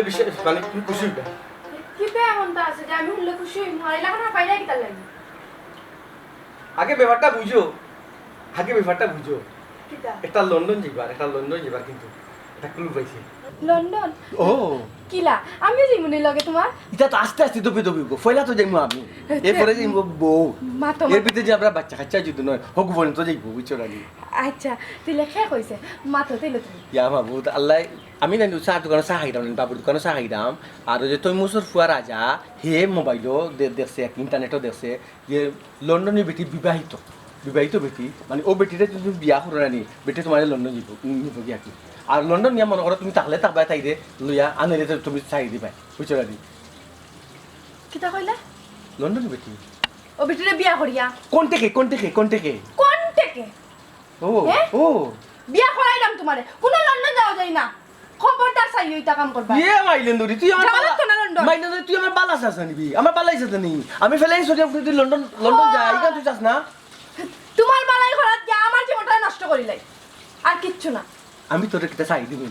বিষয় মানে তুমি খুশি হইবা কিটা এমনটা আছে যে আমি উল্লে খুশি হই মরে লাগা না পাইলা কি তার লাগি আগে ব্যাপারটা বুঝো কিটা একটা লন্ডন যাইবার কিন্তু একটা ক্লু পাইছি লন্ডন ও কিলা আমিও যাই মনে লাগে তোমার এটা তো আস্তে আস্তে দবে ফয়লা তো যাইমু আমি এরপরে যাইমু বউ মা তো এর ভিতরে যে আমরা বাচ্চা কাচ্চা যদি নয় হকু পর্যন্ত যাইবো বুঝছো রানি আচ্ছা তুই লেখা কইছে মা তো তাইলো তুমি ইয়া বাবু আল্লাহ আমি না চার দোকানে চা খাইতাম বাবুর দোকানে চা খাইতাম আর যে তুই মুসুর ফুয়া রাজা হে মোবাইলও দেখছে ইন্টারনেটও দেখছে যে লন্ডনের বেটি বিবাহিত বেটি মানে ও বেটিটা তুমি বিয়া করো রানি বেটি তোমার লন্ডন নিব গিয়া কি আর লন্ডন নিয়ে মনে করো তুমি তাহলে তাকবাই তাই দে লইয়া আনিলে তুমি চাই দিবাই বুঝছো রানি কিটা কইলা লন্ডনের বেটি ও বিটিরে বিয়া করিয়া কোন থেকে কোন থেকে ও ও বিয়া করাইলাম তোমারে কোন লন্ডন যাওয়া যায় না খবরদার চাই ওইটা কাম করবা ইয়ে মাইলেন্দরি তুই আমার যাওয়া লাগতো না লন্ডন মাইলেন্দরি তুই আমার বালা চাস নিবি আমার বালাই চাস নি আমি ফেলাই সরি তুই লন্ডন যাই ইকা তুই চাস না তোমার বালাই ঘরত গিয়া আমার জীবনটা নষ্ট করিলাই আর কিচ্ছু না আমি তোরে কিটা চাই দিবি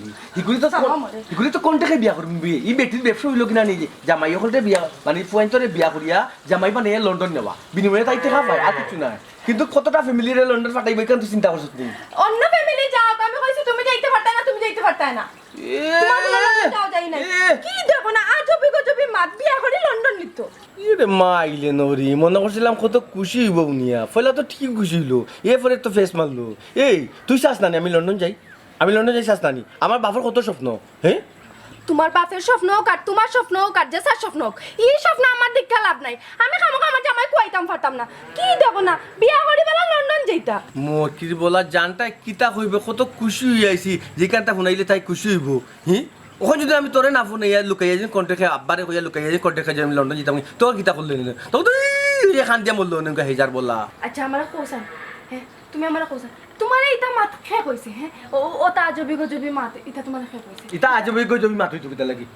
এগুলি তো কোন থেকে বিয়া করবি এই বেটির ব্যবসা হইল কিনা নিজে জামাই হলতে বিয়া মানে ফুয়াইন্তরে বিয়া করিয়া জামাই মানে লন্ডন নেওয়া বিনিময়ে তাই টাকা পায় আর কিছু না কিন্তু কতটা ফ্যামিলিরে লন্ডন পাঠাইব কেন তুই চিন্তা করছিস নি অন্য ফ্যামিলি যাও আমি কইছি তুমি যাইতে পারতা না তোমার লন্ডন যাও যাই না কি দেখো না আজবি গজবি মাত বিয়া করে লন্ডন নিত ইরে মাইলে নরি মনে করছিলাম কত খুশি হইব উনিয়া ফয়লা তো ঠিক খুশি হইলো এরপরে তো ফেস মারলো এই তুই চাস না আমি লন্ডন যাই চাস না আমার বাপের কত স্বপ্ন হ্যাঁ তোমার বাপের স্বপ্ন হোক আর তোমার স্বপ্ন হোক আর জেসার স্বপ্ন হোক এই স্বপ্ন আমার দেখা লাভ নাই আমি খামোখা আমার জামাই কুয়াইতাম পারতাম না কি দেখো না বিয়া করি বেলা লন্ডন যাইতা মতির বলা জানটা কিতা হইবে কত খুশি হয়ে আইছি যেখানটা শুনাইলে তাই খুশি হইব হ্যাঁ ওখানে যদি আমি তোরে না ফোনাইয়া লুকাইয়া যে কন্ট্যাক্টে আব্বারে কইয়া লুকাইয়া যে কন্ট্যাক্টে আমি লন্ডন যেতাম তোর কিতা করলে নিলে তো এখান দিয়ে মরলো নৌকা হেজার বললা আচ্ছা আমার কৌশল হ্যাঁ তুমি আমার কৌশল তোমার এইটা মাত খেয়ে কইছে হ্যাঁ ও তা আজবি গজবি মাত এটা তোমার খেয়ে কইছে এটা আজবি গজবি মাত হইতো কিতা লাগি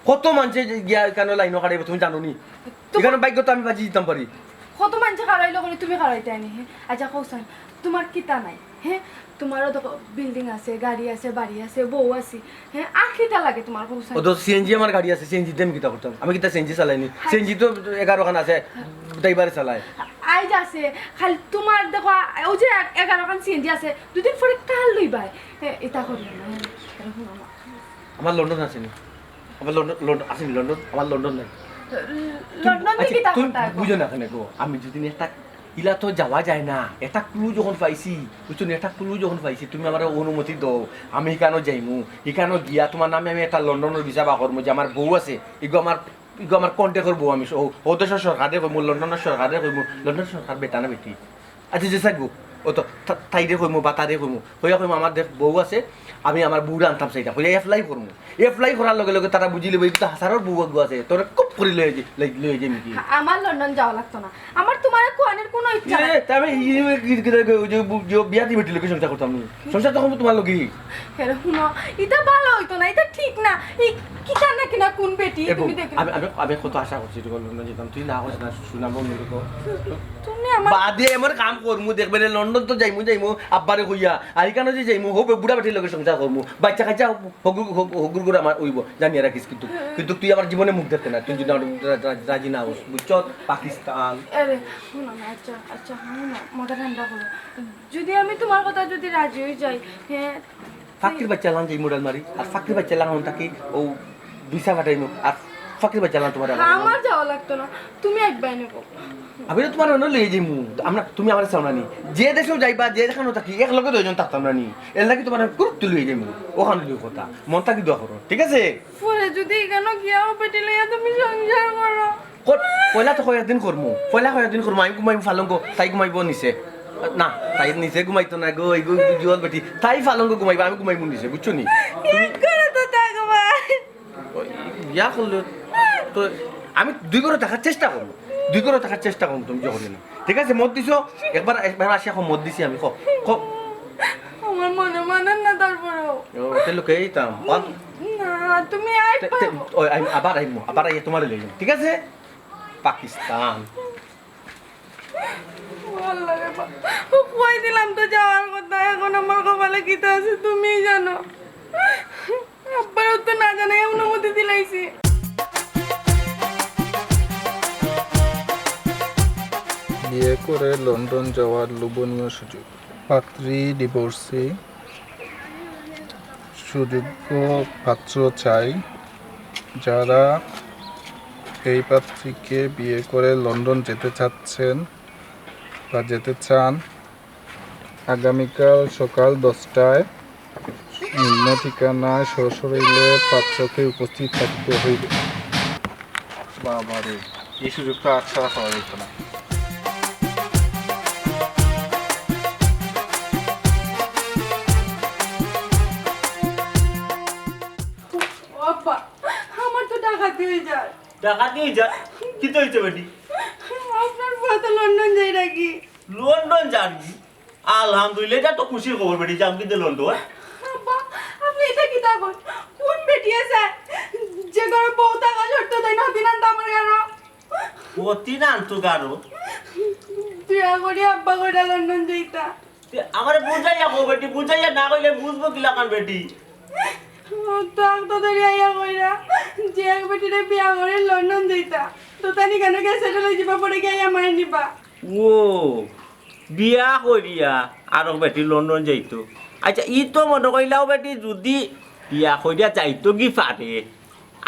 কত মানুষে গিয়া এখানে লাইন কাটাইব তুমি জানো নি এখানে বাইক তো আমি বাজি দিতাম পারি কত মানুষ খারাইলো করে তুমি খারাইতে আনি হ্যাঁ আচ্ছা কৌশল তোমার কিতা নাই হ্যাঁ তোমারও তো বিল্ডিং আছে গাড়ি আছে বাড়ি আছে বউ আছে হ্যাঁ আর কিতা লাগে তোমার কৌশল ও তো সিএনজি আমার গাড়ি আছে সিএনজি দেম কিতা করতাম আমি কিতা সিএনজি চালাইনি সিএনজি তো 11 খান আছে ড্রাইভারে চালায় আইজ আছে খালি তোমার দেখো ও যে 11 খান সিএনজি আছে দুদিন পরে কাল লইবাই এটা করি না আমার লন্ডন আছে নি আমার লন্ডন আছে নি লন্ডন আমার লন্ডন নাই লন্ডন থেকে কিতা করতে বুঝো না কেন গো আমি যদি একটা ইলা তো যাওয়া যায় না এটা ক্লু যখন পাইছি বুঝছো এটা ক্লু যখন পাইছি তুমি আমার অনুমতি দাও আমি এখানে যাইমু এখানে গিয়া তোমার নামে আমি একটা লন্ডনের ভিসা বা করবো যে আমার বউ আছে এগো আমার কন্ট্যাক্ট করবো আমি ও দেশের সরকারে কইমু লন্ডনের সরকারে কইমু লন্ডন সরকার বেটা না বেটি আচ্ছা যে থাকবো ও তো তাইরে কইমু বা তারে কইমু হইয়া কইমু আমার দেখ বউ আছে আমি আমার বউরা আনতাম সেইটা হইয়া এপ্লাই করার লগে লগে তারা বুঝি লইব এটা হাজারের বউ আছে তোরা খুব করে লয়ে যাই নাকি আমার লন্ডন যাওয়া লাগতো না আমার তোমার কোয়ানের কোনো ইচ্ছা নাই তবে যে বিয়াতি বেটি লোকে সংসার করতাম নি সংসার তখন তোমার লোকে হেরে শুনো এটা ভালো হইতো না এটা ঠিক না এই কিটা না কিনা কোন বেটি তুমি দেখো আমি কত আশা করছি তো লন্ডন যেতাম তুই না হস না শুনাবো মনে তুমি আমার বাদে আমার কাম করমু দেখবে লন্ডন তো যাইমু আব্বারে কইয়া আর এখানে যে যাইমু হবে বুড়া বেটির লোকে সংসার করমু বাচ্চা কাচ্চা হগুর করে আমার হইব জানিয়ে রাখিস কিন্তু তুই আমার জীবনে মুখ দেখতে না তুই যদি রাজি না হোস বুঝছ পাকিস্তান আরে শুনো না আচ্ছা আচ্ছা না মাথা ঠান্ডা করো যদি আমি তোমার কথা যদি রাজি হয়ে যাই হ্যাঁ ফাকির বাচ্চা লান যাই মোডাল মারি আর ফাকির বাচ্চা লান থাকি ও ভিসা কাটাইমু আর ফাকির বাচ্চা লান তোমার আমার যাওয়া লাগতো না তুমি একবার নেবো আমি তো তোমার অন্য লয়ে যাইমু আমরা তুমি আমার চাও নি যে দেশেও যাইবা যে দেখানো থাকি এক লগে দুইজন থাকতাম না নি এর লাগি তোমার গুরুত্ব লয়ে যাইমু ওখানে লই কথা মন থাকি দোয়া করো ঠিক আছে পরে যদি এখানে গিয়াও পেটে লইয়া তুমি সংসার করো পয়লা তো কয়েকদিন করমু আমি ঘুমাইমু ফালঙ্গ তাই ঘুমাইব নিছে না তাই নিচে ঘুমাইতো না গো এই জুয়াল বেটি তাই ফালঙ্গ ঘুমাইবা আমি ঘুমাইমু নিছে বুঝছো নি ইয়া করলো তো আমি দুই করে থাকার চেষ্টা করবো তুমি যখন ঠিক আছে মত দিছো একবার আসি এখন মত দিছি আমি আমার মনে মানে না তারপরেও লোকে এইতাম না তুমি আবার আইয়া তোমার লই ঠিক আছে পাকিস্তান কই দিলাম তো যাওয়ার কথা এখন আমার কপালে কিতা আছে তুমি জানো আব্বারও তো না জানাই অনুমতি দিলাইছি। বিয়ে করে লন্ডন যাওয়ার লোভনীয় সুযোগ। পাত্রী ডিভোর্সি, সুযোগ্য পাত্র চাই। যারা এই পাত্রীকে বিয়ে করে লন্ডন যেতে চাচ্ছেন বা যেতে চান, আগামীকাল সকাল 10টায় নিম্ন ঠিকানায় সশরীরে পাত্রকে উপস্থিত থাকতে হইবে। বাবারে, এই সুযোগটা আর ছাড়া পাওয়া যেত না। আব্বা আমার তো ডাকাতি হয়ে যায়। ডাকাতি হয়ে যা কি তো হইছে বেটি? আপনার ফুয়া তো লন্ডন যাই নাকি? লন্ডন যাবি? আলহামদুলিল্লাহ, এটা তো খুশির খবর বেটি, যাম কিন্তু লন্ডন। আব্বা আপনি এটা কি তা কোন বেটি আছে যে ঘরে বউ থাকা সত্য তাই নাতি নান আমার গারো অতি না আনতো গারো বিয়া করি আব্বা করে লন্ডন যাইতা। আমার বুঝাইয়া কো বেটি, বুঝাইয়া না কইলে বুঝবো কি লাগান বেটি? তো তো ধরে আইয়া কইরা যে এক বেটিরে বিয়া করে লন্ডন যাইতা তো তানি কেন কে সেটেল হই যাবা পরে গিয়ে আমার নিবা। ও বিয়া করিয়া আর বেটি লন্ডন যাইতো। আচ্ছা ই তো মনে কইলাও বেটি যদি বিয়া করিয়া যাইতো কি পারে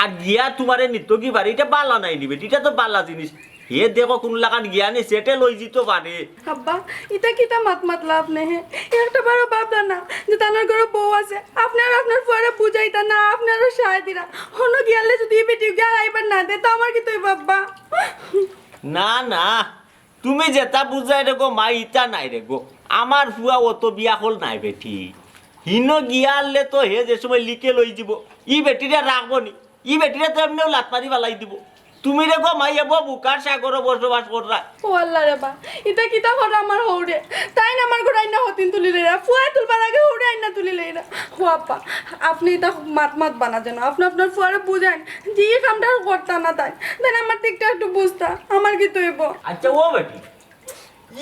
আর গিয়া তোমারে নিত কি পারে, এটা বালা নাই নি বেটি, এটা তো বালা জিনিস। হে দেখো কোন লাগান জ্ঞানে সেটেল হয়ে যেতে পারে। আব্বা এটা কিতা মাত মাতলা আপনি হে একটা বারো ভাবলা না যে তানার ঘরে বউ আছে আপনার আপনার ফুয়ারে বুঝাইতা না আপনারও সায় দিরা হনো গিয়ালে যদি বেটি গিয়া আইবার না দে তো আমার কি তুই বাব্বা। না না, তুমি যেটা বুঝাই রেগো মা ইটা নাই রেগো। আমার ফুয়া অত বিয়া হল নাই বেটি, হিন গিয়ালে তো হে যে সময় লিকে লই যাব ই বেটিরে রাখবো নি, ই বেটিরে তো এমনিও লাত মারি বালাই দিব। তুমি রেগো মাই এবো বুকার সাগর বসবাস কররা। ও আল্লাহ রে বা এটা কিতা হল আমার হৌরে তাই না আমার ঘরে আইনা হতিন তুলি লেরা ফুয়া তুলবার আগে হৌরে আইনা তুলি লেরা। ও আব্বা আপনি এটা মাত মাত বানা যেন আপনি আপনার ফুয়ারে বুঝান যে এই কামটা করতা না তাই দেন আমার দিকটা একটু বুঝতা আমার কি তৈব। আচ্ছা ও বেটি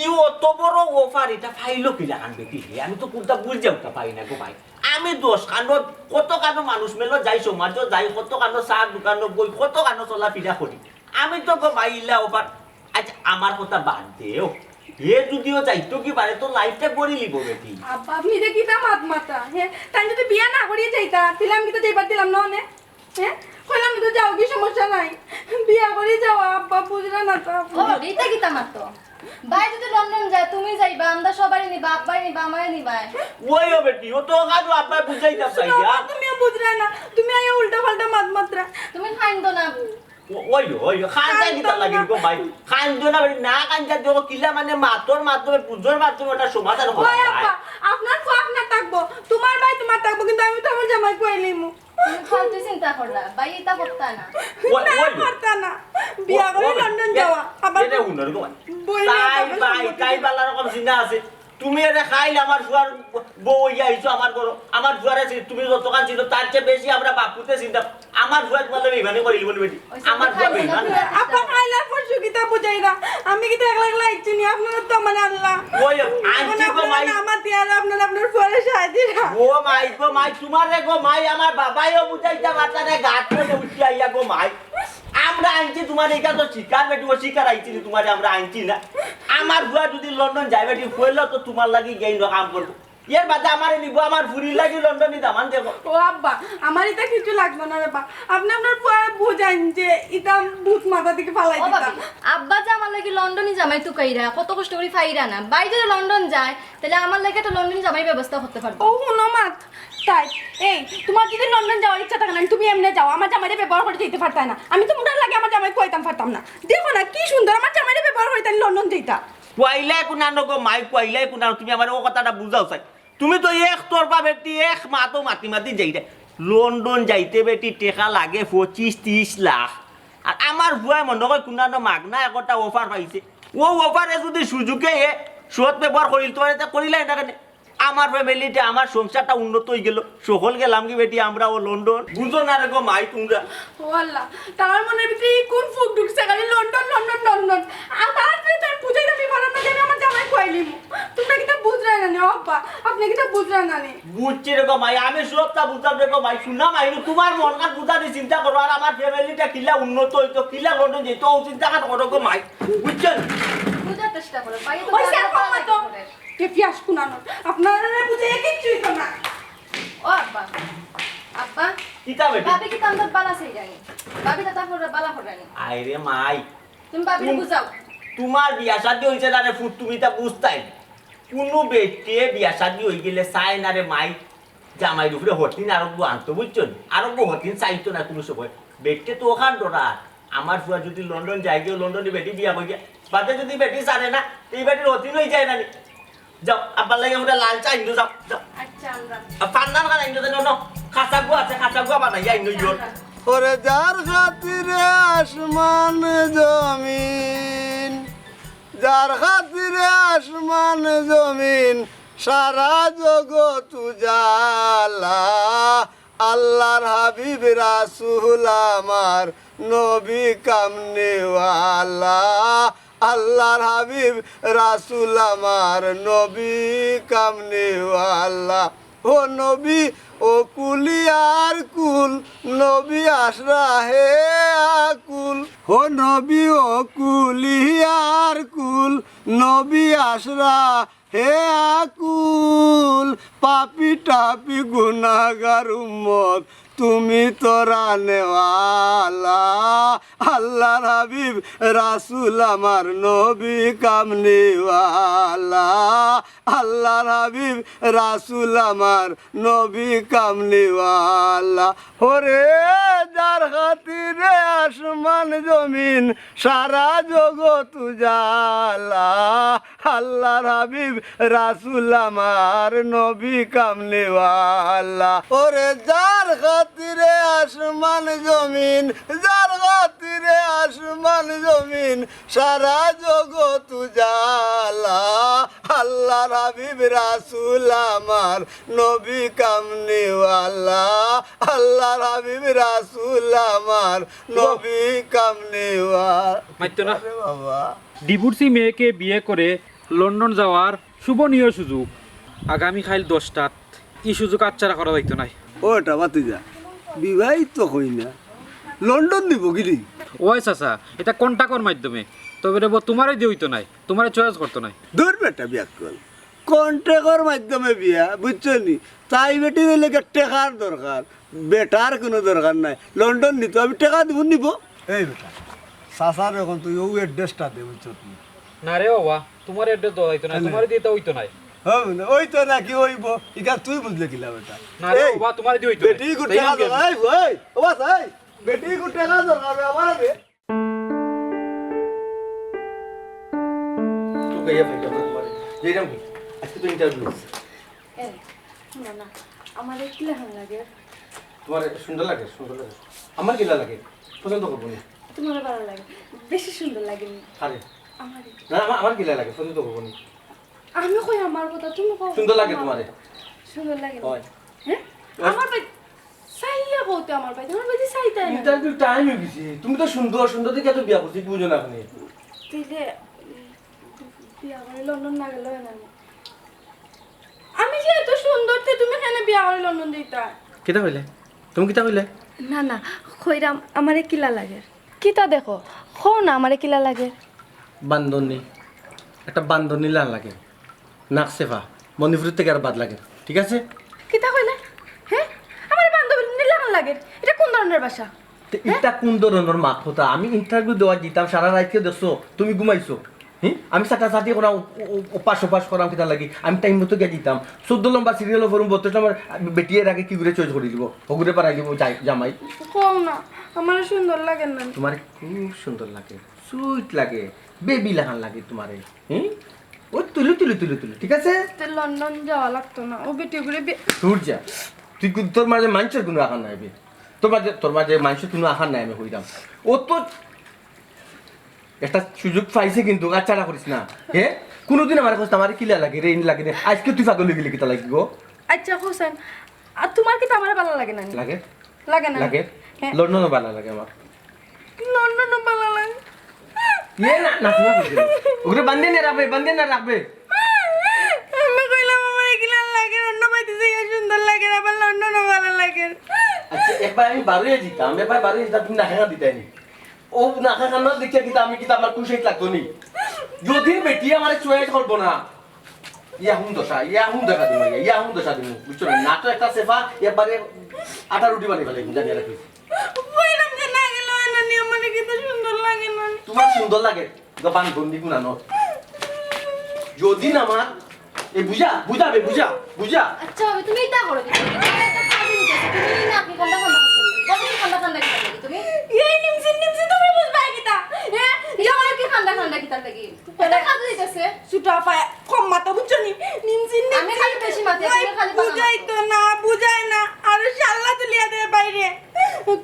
ই অত বড় অফার এটা ফাইলো কি লাগান বেটি? আমি তো কোনটা বুঝতে পাই না গো ভাই। আমি দোষ কাণ্ড কত কাণ্ড মানুষ মেলো যাই সমাজ যাই কত কাণ্ড চার দোকান বই কত কাণ্ড চলা ফিরা করি, আমি তো গো ভাই ইলা অফার। আচ্ছা আমার কথা বাদ দেও, হে যদিও যাইতো কি পারে তো লাইফটা গড়ি লিব বেটি। আব্বা আপনি যে কিতা মাত মাতা হ্যাঁ তাই যদি বিয়া না করিয়ে যাইতা দিলাম কি তো যাইবার দিলাম না অনে হ্যাঁ কইলাম তো যাও কি সমস্যা নাই বিয়া করে যাওয়া আব্বা বুঝলা না তো। ও এটা কি তামাতো ভাই যদি লন্ডন যায় তুমি যাইবা আমরা সবাই নিবা আব্বাই নিবা আমারে নিবা। ওইও বেটি ও তো কাজু আব্বা বুঝাইতা চাইয়া তুমিও বুঝলা না তুমি আইয়া উল্টা পাল্টা মাত মাত্রা তুমি খাইন্দ না। ওইও খানটা দিতে লাগিল গো ভাই, খান দিও না বেটি, না কানটা দিও কিলা মানে মাতর মাধ্যমে পুজোর মাধ্যমে ওটা সমাধান ওই হয়। আব্বা আপনার ফুয়া আপনার থাকবো তোমার ভাই তোমার থাকবো কিন্তু আমি তো আমার জামাই কইলিমু তুমি ফালতু চিন্তা করলা ভাই এটা করতা না। না করতা না বিয়া করে লন্ডন যাওয়া আবার এটা হুনর গো ভাই। বইলে তাই ভাই তাই বালা রকম চিন্তা আছে। তুমি এটা খাইলে আমার ফুয়ার বউ ইয়া আইছো আমার ঘর, আমার ফুয়ারে তুমি যতখান ছিল তার চেয়ে বেশি আমরা বাপুতে চিন্তা। আমার ফুয়া তোমার বেইমানি করিল বলি বেটি, আমার ফুয়া বেইমান। আপা খাইলার পর সুকিতা বুঝাইরা আমি কি তো একলা একলা আইছি নি আপনারা তো মানে আল্লাহ ওই আনছি গো মাই, আমার তিয়ার আপনারা আপনার ফুয়ারে সাহায্য দিরা গো মাই তোমার রে গো মাই, আমার বাবাইও বুঝাইতা পারতা না, গাছ থেকে উঠি আইয়া গো মাই। আমরা আনছি তোমার এইটা তো শিকার বেটি, ও শিকার আইছি তোমারে আমরা আনছি না। আমার ফুয়া যদি লন্ডন যাই বেটি কইলো তো তোমার লাগি গেই না কাম করবো, এর বাদে আমারে নিব আমার ফুরি লাগি লন্ডনে দামান দেখো। ও আব্বা আমার এটা কিছু লাগবে না রে বা আপনি আপনার ফুয়ারে বুঝাইন যে এটা ভূত মাথা থেকে ফালাই ও দিতা। ভাবি আব্বা যে আমার লাগি লন্ডনে জামাই তুকাইরা কত কষ্ট করে ফাইরা না, ভাই যদি লন্ডন যায় তাহলে আমার লাগি একটা লন্ডনে জামাই ব্যবস্থা করতে পারবো। ও হুনো মাত তাই এই তোমার যদি লন্ডন যাওয়ার ইচ্ছা থাকে না তুমি এমনি যাও, আমার জামাইরে ব্যবহার করে যেতে পারতাই না। আমি তো মোটার লাগে আমার জামাই কইতাম পারতাম না। দেখো না কি সুন্দর আমার জামাইরে ব্যবহার করে তাই লন্ডন যেতা। কইলাই কোনা নগো মাই, কইলাই কোনা, তুমি আমার ও কথাটা বুঝাও চাই। তুমি তো এক তরফা বেটি এক মাতো মাতি মাতি যাইতে লন্ডন যাইতে বেটি টেকা লাগে 25-30 লাখ। আর আমার ভুয়াই মনে হয় কোনা মাগনা একটা অফার পাইছে, ও অফারে যদি সুযোগে সৎ ব্যবহার করিল তোমার এটা করিলাই না কেন? আমার ফ্যামিলিতে আমার সংসারটা উন্নত হয়ে গেল, সকল গেলাম কি বেটি আমরা ও লন্ডন, বুঝো না রে গো মাই তোমরা। ও আল্লাহ তার মনের ভিতরে কোন ফুক ঢুকছে খালি লন্ডন লন্ডন লন্ডন আর তার ভিতরে বুঝাই আমি পারলাম না যে আমি আমার জামাই কইলিম তোমরা কি তা বুঝরাই না ও আপা আপনি কি তা বুঝলেন না নি বুঝছি রে গো মাই আমি সবটা বুঝতাম রে গো মাই শুনা মাই তোমার মন কান বুঝা দি চিন্তা করো আর আমার ফ্যামিলিটা কিলা উন্নত হইতো কিলা লন্ডন যেত ও চিন্তা করো গো মাই বুঝছেন বুঝার চেষ্টা করো বাইরে তো ওই স্যার কম তো কে পিয়াস কুনানো আপনারা বুঝে কিছুই তো না ও আব্বা আব্বা কিতা বেটি বাবি কি তান্দর বালা সেই জানি বাবি তা তারপর বালা হরানি আইরে মাই তুমি বাবিরে বুঝাও তোমার বিয়া শাদী হইছে না রে ফুট তুমি তা বুঝতাই কোনো ব্যক্তি বিয়া শাদী হই গেলে চাই না রে মাই জামাই দুপুরে হটিন আরব্য আনতো বুঝছো আরব্য হটিন চাইতো না কোনো সময় ব্যক্তি তো ওখান ডরা আমার ফুয়া যদি লন্ডন যায় গিয়ে লন্ডনে বেটি বিয়া হয়ে গিয়া বাদে যদি বেটি জানে না এই বেটির হটিন হয়ে যায় না নি যাও আব্বার লাগে আমরা লাল চা ইন্দু যাও যাও আচ্ছা আমরা পান্নান খানা ইন্দু দেন ন খাসা গুয়া আছে খাসা গুয়া বানাই ইন্দু জোর ওরে যার খাতিরে আসমান জমিন যার খাতিরে আসমান জমিন সারা জগৎ উজালা আল্লাহর হাবিব রাসূল আমার নবী কামনেওয়ালা আল্লাহর হাবিব রাসূল আমার নবী কামনেওয়ালা ও নবী ও কুলিয়ার কুল নবী আশরা হে আকুল ও নবী ও কুলিয়ার কুল নবী আশরা হে আকুল পাপি টাপি গুনাহগার উম্মত তুমি তোরা নেওয়ালা আল্লাহর হাবিব রাসূল আমার নবী কামনেওয়ালা আল্লাহর হাবিব রাসূল আমার নবী কামনেওয়ালা ওরে যার খাতিরে আসমান জমিন সারা জগৎ উজালা আল্লাহর হাবিব রাসূল আমার নবী কামনেওয়ালা ওরে যার খাতিরে আসমান জমিন যার খাতিরে আসমান জমিন সারা জগৎ উজালা আল্লাহর হাবিব রাসূল আমার নবী কামনেওয়ালা আল্লাহর হাবিব রাসূল আমার নবী কামনেওয়ালা মাইতো না বাবা ডিভোর্সি মেয়েকে বিয়ে করে লন্ডন যাওয়ার শুভনীয় সুযোগ আগামীকাল 10টাত এই সুযোগ আচ্ছারা করা যাইতো নাই ওটা বাতিজা বিবাহিত হই না লন্ডন দিব গিরি ওই চাচা এটা কন্টাক্টর মাধ্যমে তবে রে তোমারই দিয়ে হইতো নাই তোমারে চয়েস করতো নাই দূর বেটা বিয়া কর কন্ট্রাক্টর মাধ্যমে বিয়া বুঝছো নি তাই বেটি হইলে টেকার দরকার বেটার কোনো দরকার নাই লন্ডন নিত আমি টেকা দিব নিব এই বেটা সাসার এখন তুই ও অ্যাড্রেসটা দে বুঝছো তুই না রে বাবা তোমার এড্রেস দেওয়া হইতো নাই তোমারই দিতে হইতো নাই ওই তো নাকি ওইব ইকা তুই বুঝলে কিলা বেটা না রে বাবা তোমারই দিয়ে হইতো বেটি গো টেকা দরকার এই ওই ও ভাই বেটি গো টেকা দরকার আমার দে তো কইয়া ফেলতো তোমারে যেরকম আজকে তো ইন্টারভিউ না না আমার কি লাগান লাগে তোমার সুন্দর লাগে আমার কিলা লাগে পছন্দ করবো না তোমার ভালো লাগে বেশি সুন্দর লাগে আরে আমার না আমার কিলা লাগে পছন্দ করবো না আমি কই আমার কথা তুমি কও সুন্দর লাগে তোমারে সুন্দর লাগে হয় হ্যাঁ আমার ভাই সাইয়া বলতে আমার ভাই তোমার ভাই সাইতা না ইন্টারভিউ টাইম হয়ে গেছে তুমি তো সুন্দর দেখে তো বিয়া করছি কি বুঝো না আপনি দিলে বিয়া করে লন্ডন না গেল না আমি যে এত সুন্দর তে তুমি কেন বিয়া করে লন্ডন দিতা কিতা কইলে তুমি কিতা কইলে না না কইরাম আমারে কিলা লাগে কিতা দেখো খো না আমারে কিলা লাগে বান্ধনী একটা বান্ধনী লাল লাগে নাক সেফা মণিপুরের থেকে আর বাদ লাগে ঠিক আছে কিতা কইলে হ্যাঁ আমার বান্ধবী নিলাম লাগে এটা কোন ধরনের ভাষা তো এটা কোন ধরনের মাত হতা আমি ইন্টারভিউ দেওয়া দিতাম সারা রাত দেখছো তুমি ঘুমাইছো হ্যাঁ আমি চাটি করাম উপাস করাম কিতা লাগি আমি টাইম মতো গিয়ে দিতাম 14 নম্বর সিরিয়াল ফরম 32 নম্বর বেটিয়ে রাখে কি করে চয়েস করে দিব ওগুরে পারাই দিব জামাই কম না আমার সুন্দর লাগে না তোমার খুব সুন্দর লাগে সুইট লাগে বেবি লাগান লাগে তোমারে হ্যাঁ ও তুলু ঠিক আছে তো লন্ডন যাওয়া লাগতো না ও বেটি করে দূর যা তুই তোর মাঝে মানুষের কোনো আখান নাই তোর মাঝে মানুষের কোনো আখান নাই আমি হইলাম ও তো একটা সুযোগ পাইছে কিন্তু আচ্ছাটা করিস না হ্যাঁ কোনোদিন আমার কাছে আমার কিলা লাগে রে লাগে রে আজকে তুই পাগল হয়ে গেলি কিতা লাগবে আচ্ছা হোসেন আর তোমার কি আমার ভালো লাগে না লাগে লাগে না লাগে লন্ডনও ভালো লাগে আমার লন্ডনও ভালো লাগে ये না না ওগুলো বান্ধে না রাখবে আমি কইলাম আমার কি একবার আমি বারোই দিতাম এবার বারোই দিতাম তুমি নাখা দিতাই নি ও নাখা খান্না দেখিয়া কিন্তু আমি কিন্তু আমার খুশি লাগতো নি যদি বেটি আমার চয়েস করবো না ইয়া হুম দেখা দিমু ইয়া হুম দশা দিমু বুঝছো না তো একটা সেফা এবারে আটা রুটি বানিয়ে ফেলে জানিয়ে রাখি বললাম যে না গেল না নি আমার কি তো সুন্দর লাগে না তোমার সুন্দর লাগে গবান বন্দি গুনা ন যদি না আমার এই বুঝাবে বুঝা আচ্ছা বাবা তুমি এটা করো তুমি একটা কাজ নিতেছো তুমি না আপনি ঠান্ডা ঠান্ডা কি তুমি এই নিমসিন তুমি বুঝবা কিতা হ্যাঁ যেমন কি ঠান্ডা কি তার লাগি এটা কাজ দিতেছে সুটা পায় কম মাথা বুঝছো নি নিমসিন আমি খালি বেশি মাথা তুমি খালি বুঝাই তো না বুঝায় না আর শাল্লা তুলিয়া দে বাইরে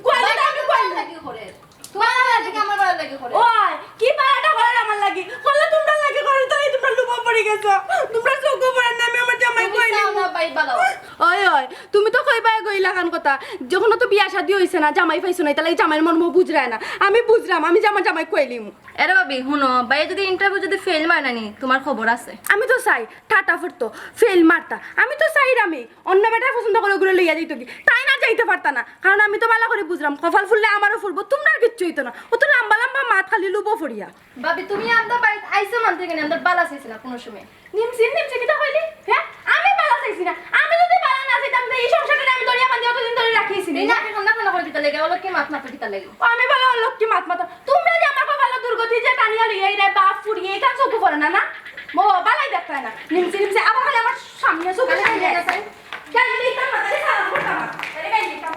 কয়টা আমি কইলা লাগি করে তোমার লাগে আমার ভালো লাগে করে ওই কি পাড়াটা করে আমার লাগি করলে তোমরা লাগে করে তাই তোমরা লুবা পড়ে গেছো তোমরা চোখ পড়ে না আমি আমার জামাই কইলি না বাই বালাও ওই তুমি তো কই পায় গইলা কান কথা যখন তো বিয়া শাদি হইছে না জামাই পাইছো না তাহলে জামাইয়ের মর্ম বুঝরায় না আমি বুঝরাম আমি জামাই কইলিম এরে বাবি হুনো ভাই যদি ইন্টারভিউ যদি ফেল মারনানি তোমার খবর আছে আমি তো চাই টাটা ফুটতো ফেল মারতা আমি তো চাই আমি অন্য বেটা পছন্দ করে ওগুলো লইয়া যাইতো কি তাই না যাইতে পারতা না কারণ আমি তো ভালো করে বুঝলাম কপাল ফুললে আমারও ফুলবো তোমরা আর কিচ্ছু হইতো না ও তো লম্বা মাত খালি লুবো ফড়িয়া বাবি তুমি আমদা বাই আইছো মান থেকে আমদা বালা চাইছিলা কোন সময় নিমসিন কিটা কইলি হ্যাঁ আমি বালা চাইছি না আমি যদি বালা না চাইতাম তো এই সংসারটা আমি দরিয়া বান্ধি অতদিন ধরে রাখিয়েছি এই না ঠান্ডা করে দিতে লাগে ওলো কি মাত মাথা দিতে লাগে ও আমি ভালো লক্ষ্মী মাত তোমরা যে আমার ভালো দুর্গতি যে টানিয়া লইয়া রে বাপ ফুড়িয়ে এটা চোখ পড়ে না না মো বালাই দেখতে না নিমসি আবার খালি আমার সামনে চোখ খালি দেখা যায় কেন দিতাম না তাহলে খারাপ করতাম আরে গাই দিতাম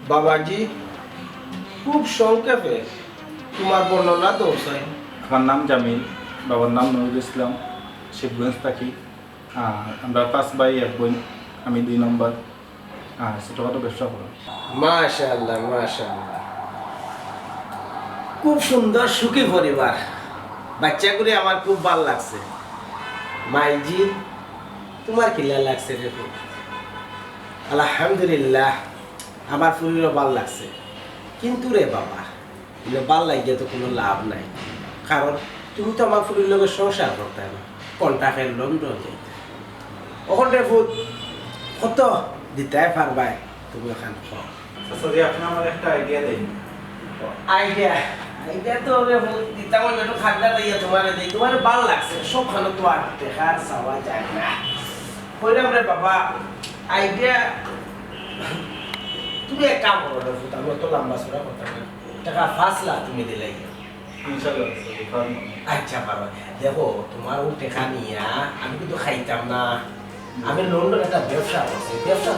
বাবাজি খুব সংক্ষেপে তোমার বর্ণনা দৌড়াই আমার নাম জামিল বাবার নাম নজরুল ইসলাম শিবগঞ্জ থাকি আর আমরা 5 ভাই 1 বোন আমি 2 নম্বর আর ছোটখাটো ব্যবসা করি মাশাআল্লাহ খুব সুন্দর সুখী পরিবার বাচ্চাগুলি আমার খুব ভালো লাগছে মাইজি তোমার কিলা লাগছে রে আলহামদুলিল্লাহ আমার ফুলিরও ভাল লাগছে কিন্তু রে বাবা ভাল লাগিয়ে তো কোনো লাভ নাই কারণ তুমি তো আমার ফুলির লোকের সংসার করতে না কন্ট্রাক্টের লন্ডন যাইতে ওখানে ফুট কত দিতে পারবাই তুমি ওখানে আপনি আমার একটা আইডিয়া দেন আইডিয়া তো রে দিতাম একটু খাদ্যা দিয়ে তোমার দিই তোমার ভাল লাগছে সব খানো তো আর দেখার চাওয়া যায় না কইরাম রে বাবা আইডিয়া তুমি এক কাম করো রে ফুট আমি তো লম্বা সুরা করতে না টাকা 5 লাখ তুমি দিলে ইনশাআল্লাহ আচ্ছা বাবা দেখো তোমার ও টাকা নিয়া আমি কিন্তু খাইতাম না আমি লন্ডন একটা ব্যবসা করছি ব্যবসা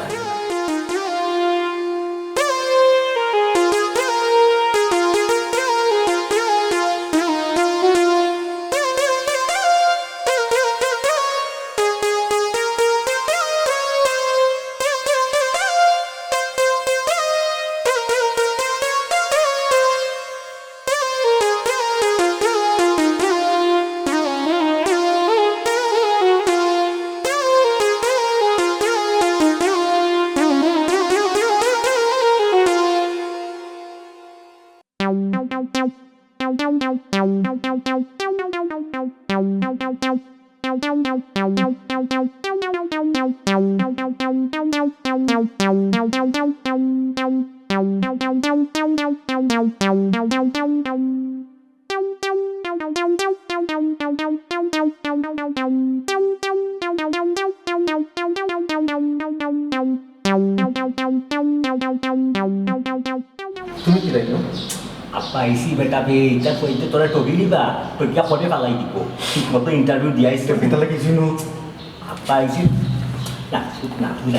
তুমি কি লাইনো আপা আইসি বেটা বে এটা কইতে তোরা টগি দিবা টগিয়া পরে পালাই দিব ঠিক মতো ইন্টারভিউ দিয়াইছে তাহলে কি শুনো আপা আইসি না তুমি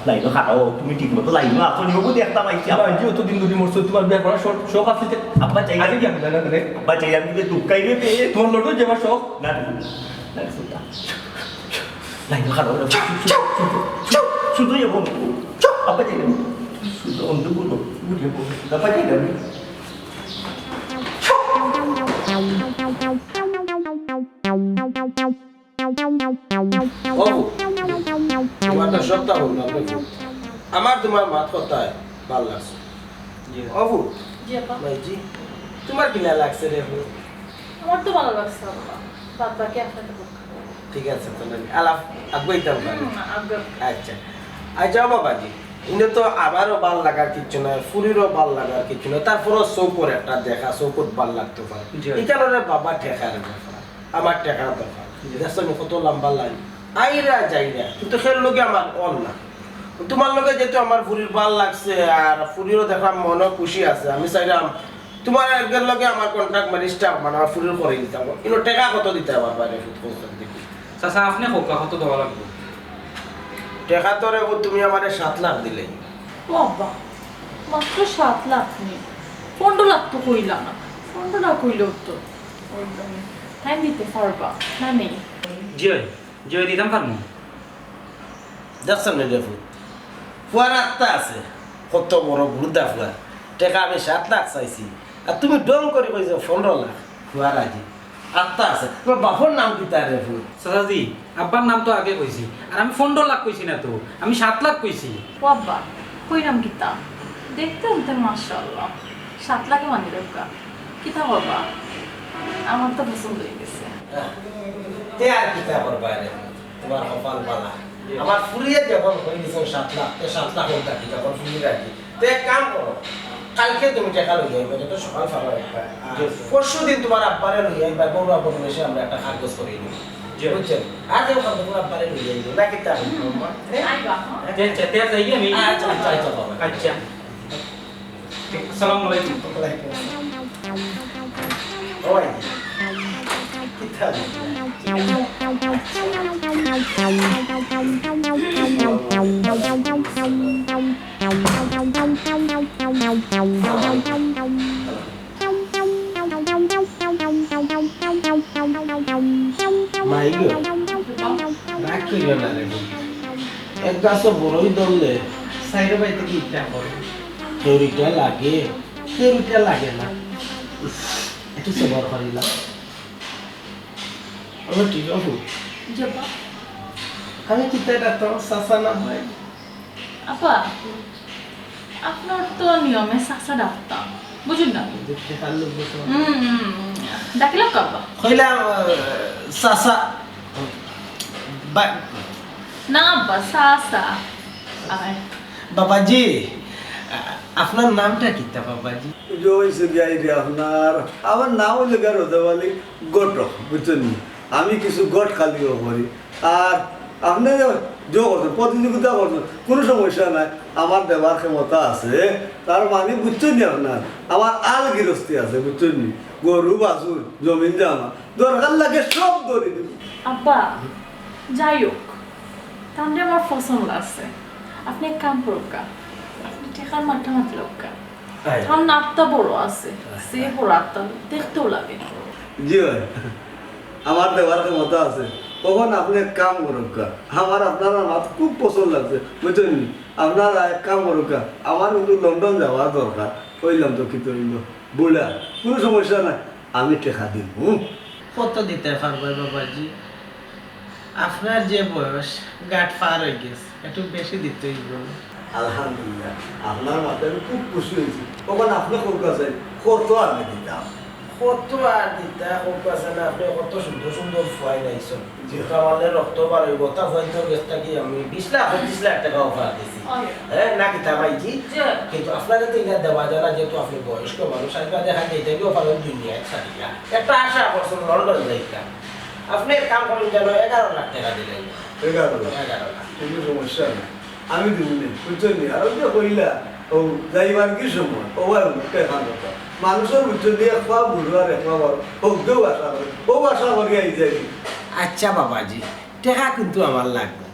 লাইনো খারাও তুমি ঠিক মতো লাইনো আপনি বাবু দেখতাম আইসি আবার যে অতদিন ধরে মরছো তোমার বিয়ে করার শখ আছে যে আব্বা চাই আগে কি আমি জানা তাহলে আব্বা চাই আমি যে দুঃখাই রে পেয়ে তোমার লটো যাবার শখ না লাইনো খারাও শুধু এবং আব্বা চাই শুধু অন্ধ বলো আব্বা চাই আমি তোমারটা সপ্তাহ হল আমার তোমার মাত কথায় ভাল লাগছে অবু জি আপা ভাইজি তোমার কিনা লাগছে রে আমার তো ভালো লাগছে আপা বাদ বাকি আপনাদের পক্ষে ঠিক আছে তাহলে আলাপ আগুয়াইতাম পারি আগে আচ্ছা আচ্ছা বাবাজি ইনে তো আবারও ভাল লাগার কিচ্ছু নয় ফুরিরও ভাল লাগার কিচ্ছু নয় তারপরও চৌকর একটা দেখা চৌকত ভাল লাগতে পারে এই কারণে বাবা ঠেকার ব্যাপার আমার টেকার দরকার দেখছো কত লম্বা লাইন আইরা যাইরা কিন্তু খেল লোকে আমার অল না তোমার লগে যেহেতু আমার ফুরির ভাল লাগছে আর ফুরিরও দেখলাম মনে খুশি আছে আমি চাইলাম তোমার একজন লগে আমার কন্ট্যাক্ট ম্যানেজটা মানে আমার ফুরির করে দিতাম কিন্তু টাকা কত দিতে আমার বাইরে দেখি চাচা আপনি হোকা কত দেওয়া লাগবে টাকা তো রে তুমি আমার 7 লাখ দিলে বাবা মাত্র 7 লাখ নেই 15 লাখ তো কইলা না 15 লাখ কইলেও তো টাইম দিতে পারবা না নেই জয় দিতাম পারবো দেখছেন না দেখো ফুয়ার আত্মা আছে কত বড় বুদ্ধা ফুয়া টাকা আমি 7 লাখ চাইছি আর তুমি ডং করে কইছো 15 লাখ ফুয়ার আজি আত্মা আছে তোমার বাপর নাম কি তার রে ফুয়া চাচাজি আব্বার নাম তো আগে কইছি আর আমি 15 লাখ কইছি না তো আমি 7 লাখ কইছি বাবা কইরাম কিতা দেখতে উনতে মাশাআল্লাহ 7 লাখে মানি রকা কিতা বাবা আমার তো পছন্দ হয়ে গেছে তে আর কিতা করবা রে তোমার কপাল বালা আমার ফুরিয়ে যখন হয়ে গেছে 7 লাখ তে 7 লাখ টাকা কি যখন ফুরিয়ে রাখি তে এক কাম করো কালকে তুমি টাকা লই যাইবে তো সকাল ফালা রাখবা পরশু দিন তোমার আব্বারে লই যাইবা বড় আব্বু এসে আমরা একটা কাগজ করে দিই বুঝছেন আজ ওখান তোমার আব্বারে লই যাইবে না কিতা আইবা তে যাই আমি আচ্ছা বাবা আচ্ছা আসসালামু আলাইকুম ওই কিতা মাইগো রাখ কইও না রে এক গাছ বড়ই দললে সাইরে বাইতে কি ইচ্ছা করে কেউরিটা লাগে না একটু সবার করিলা আমি ঠিক আছে জবা আমি কিতাটা তো সাসা না হয় আপা আপনার তো নিয়মে সাসা ডাক্তার বুঝুন না দেখতে পারলো বসো ডাকিলাম কাবা কইলা সাসা না আব্বা সাসা আয় বাবাজি আপনার নামটা কি তা বাবাজি জয় সুরিয়াই রে আপনার আমার নাম হইল রোদাবালি গট বুঝছেন আমি কিছু গট খালিও করি আর আপনি জো করছেন প্রতিযোগিতা করছেন কোনো সমস্যা নাই আমার দেবার ক্ষমতা আছে তার মানে বুঝছেন নি আপনার আমার আল গৃহস্থী আছে বুঝছেন নি গরু বাছুর জমিন জামা দরকার লাগে সব ধরে দিব আব্বা যাই হোক তাহলে আমার পছন্দ আছে আপনি এক কাম করুক আপনি টেকার মাঠা মাতলক কারণ নাপটা বড় আছে সে বড় আত্মা দেখতেও লাগে জি ভাই আমার দেবার ক্ষমতা আছে কখন আপনি এক কাম করুক আমার আপনার আমার খুব পছন্দ লাগছে বুঝছেন নি আপনারা এক কাম করুক আমার কিন্তু লন্ডন যাওয়া দরকার কইলাম তো কি তৈল বুড়া কোনো সমস্যা নাই আমি টেকা দিব কত দিতে পারবে বাবাজি আপনার যে বয়স গাট পার হয়ে গেছে একটু বেশি দিতেই বলো আলহামদুলিল্লাহ আপনার মাথায় আমি খুব খুশি হয়েছি কখন আপনি কোন কাছে কত আমি দিতাম কত আর দিতা হোক আছে না আপনি কত সুন্দর সুন্দর ফুয়াই নাইছেন যেটা আমাদের রক্ত বার হইব তা হয়তো গেছটা কি আমি 20 লাখ 25 লাখ টাকা অফার দিছি হ্যাঁ না কি ভাইজি কিন্তু আপনাকে তো এটা দেওয়া যায় না যেহেতু আপনি বয়স্ক মানুষ আসবা দেখা যায় এটা কি অফার দুনিয়ায় ছাড়িয়া একটা আশা করছেন লন্ডন যাইতা আপনি এক কাম করেন যেন 11 লাখ টাকা দিলেন 11 লাখ কোনো সমস্যা নেই আমি দিব বুঝছেন নি আর ওই যে কইলা ও যাইবার কি সময় ও আর টেকা কথা মানুষের বুঝছো দিয়ে খোয়া বুড়ো আর একলা বড় ও কেউ আশা করে ও আশা করি আই যাই আচ্ছা বাবাজি টেকা কিন্তু আমার লাগবে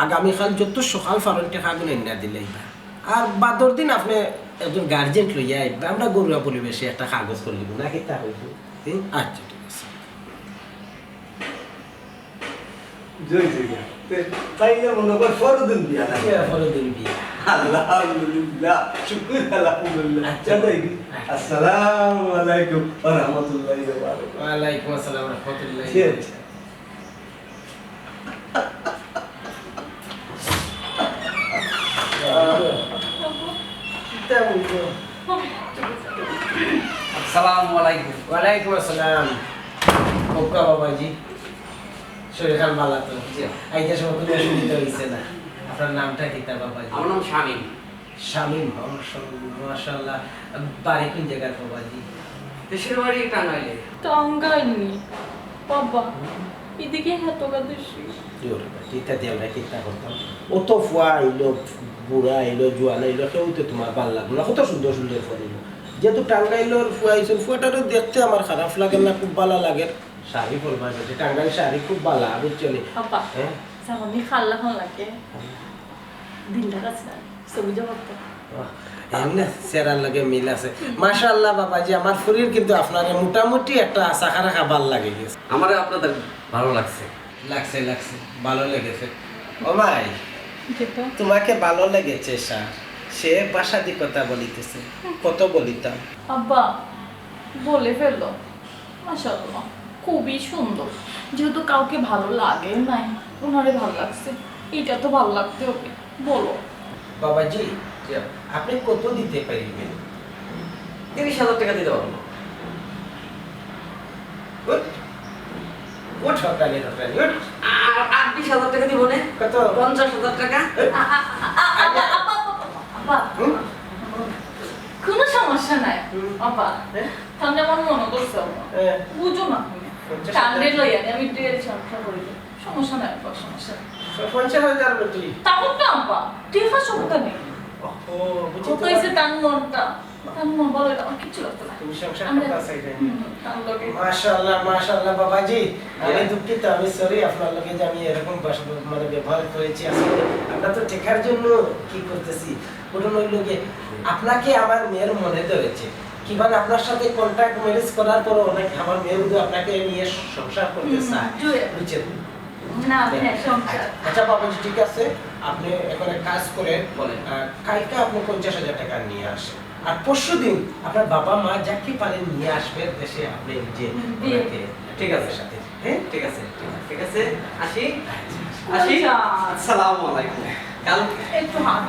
আগামীকাল যত সকাল ফারন টেকাগুলো না দিলেই বা আর বাদর দিন আপনি একজন গার্জেন লইয়া আইবা আমরা গরুয়া পরিবেশে একটা কাগজ করে দিব নাকি তা হইব আচ্ছা ঠিক আছে জয় জয় তাই না মনে কর ফরদিন বিয়া না ফরদিন বিয়া আলহামদুলিল্লাহ শুকর আলহামদুলিল্লাহ চাই আসসালামু আলাইকুম ওয়া রাহমাতুল্লাহি ওয়া বারাকাতুহু ওয়া আলাইকুম আসসালাম ওয়া রাহমাতুল্লাহি আসসালামু আলাইকুম। ওয়ালাইকুম আসসালাম ওকা বাবাজি শরীর খান ভালো তো আইতে সময় কোনো অসুবিধা হইছে না আপনার নামটা কি তা বাবাজি আমার নাম শামীম। শামীম মাশাআল্লাহ বাড়ি কোন জায়গার বাবাজি দেশের বাড়ি টাঙ্গাইলে। টাঙ্গাইনি বাবা এদিকে এত কাদেশি চিন্তা দিয়ে আমরা চিন্তা করতাম ও তো ফুয়া আইলো বুড়া আইলো জোয়ান আইলো কেউ তো তোমার ভালো লাগলো না কত সুন্দর সুন্দর ফুয়া দিল যেহেতু টাঙ্গাইলোর ফুয়া আইসেন ফুয়াটারও দেখতে আমার খারাপ লাগে না খুব ভালো লাগে শাড়ি পরবার গেছে টাঙ্গাইল শাড়ি খুব ভালো বুঝছনি বাবা হ্যাঁ সামনে খাল্লা খান লাগে দিনটা কাছে ছবি জমা এমনি সেরার লগে মিল আছে মাশাআল্লাহ বাবাজি আমার শরীর কিন্তু আপনার মোটামুটি একটা আশা খারা খাবার লাগে গেছে আমার আপনাদের ভালো লাগছে। লাগছে লাগছে ভালো লেগেছে ও মাই তোমাকে ভালো লেগেছে স্যার সে ভাষা দিয়ে কথা বলিতেছে কত বলিতাম আব্বা বলে ফেললো মাশাআল্লাহ খুবই সুন্দর যেহেতু কাউকে ভালো লাগে নাই ওনারে ভালো লাগছে এটা তো ভালো লাগতে হবে বলো বাবাজি আপনি কত দিতে পারিবেন 30,000 টাকা দিতে পারবো। ওঠ সরকারি সরকারি ওঠ আর 20,000 টাকা দিব না, কত 50,000 টাকা। আব্বা কোনো সমস্যা নাই আব্বা তাহলে আমার মনে করছে বুঝো না টান্ডে লইয়া আমি একটু এর চর্চা করি সমস্যা নাই আব্বা সমস্যা 50,000 বেটি তাও না আব্বা টিফা সমস্যা নেই ও বুঝি কত হইছে টান মনটা টান মন বলে আমার কিছু লাগতো না তুমি সংসার করতে চাইলে টান লগে মাশাআল্লাহ মাশাআল্লাহ বাবাজি আমি দুঃখিত আমি সরি আপনার লগে যে আমি এরকম ভাষা মানে ব্যবহার করেছি আসলে আমরা তো টেকার জন্য কি করতেছি পুরো লগে আপনাকে আমার মেয়ের মনে ধরেছে কিভাবে আপনার সাথে কন্টাক্ট ম্যারেজ করার পর অনেক আমার মেয়ে কিন্তু আপনাকে নিয়ে সংসার করতে চায় বুঝছেন না হ্যাঁ সংসার আচ্ছা বাবাজি ঠিক আছে আপনি এখন এক কাজ করেন বলেন। কালকে আপনি 50,000 টাকা নিয়ে আসেন আর পরশুদিন আপনার বাবা মা যাকে পারেন নিয়ে আসবেন দেশে আপনি যে ওনাকে ঠিক আছে। সাথে হ্যাঁ ঠিক আছে ঠিক আছে আসি আসি। আসসালামু আলাইকুম। কাল একটু হাত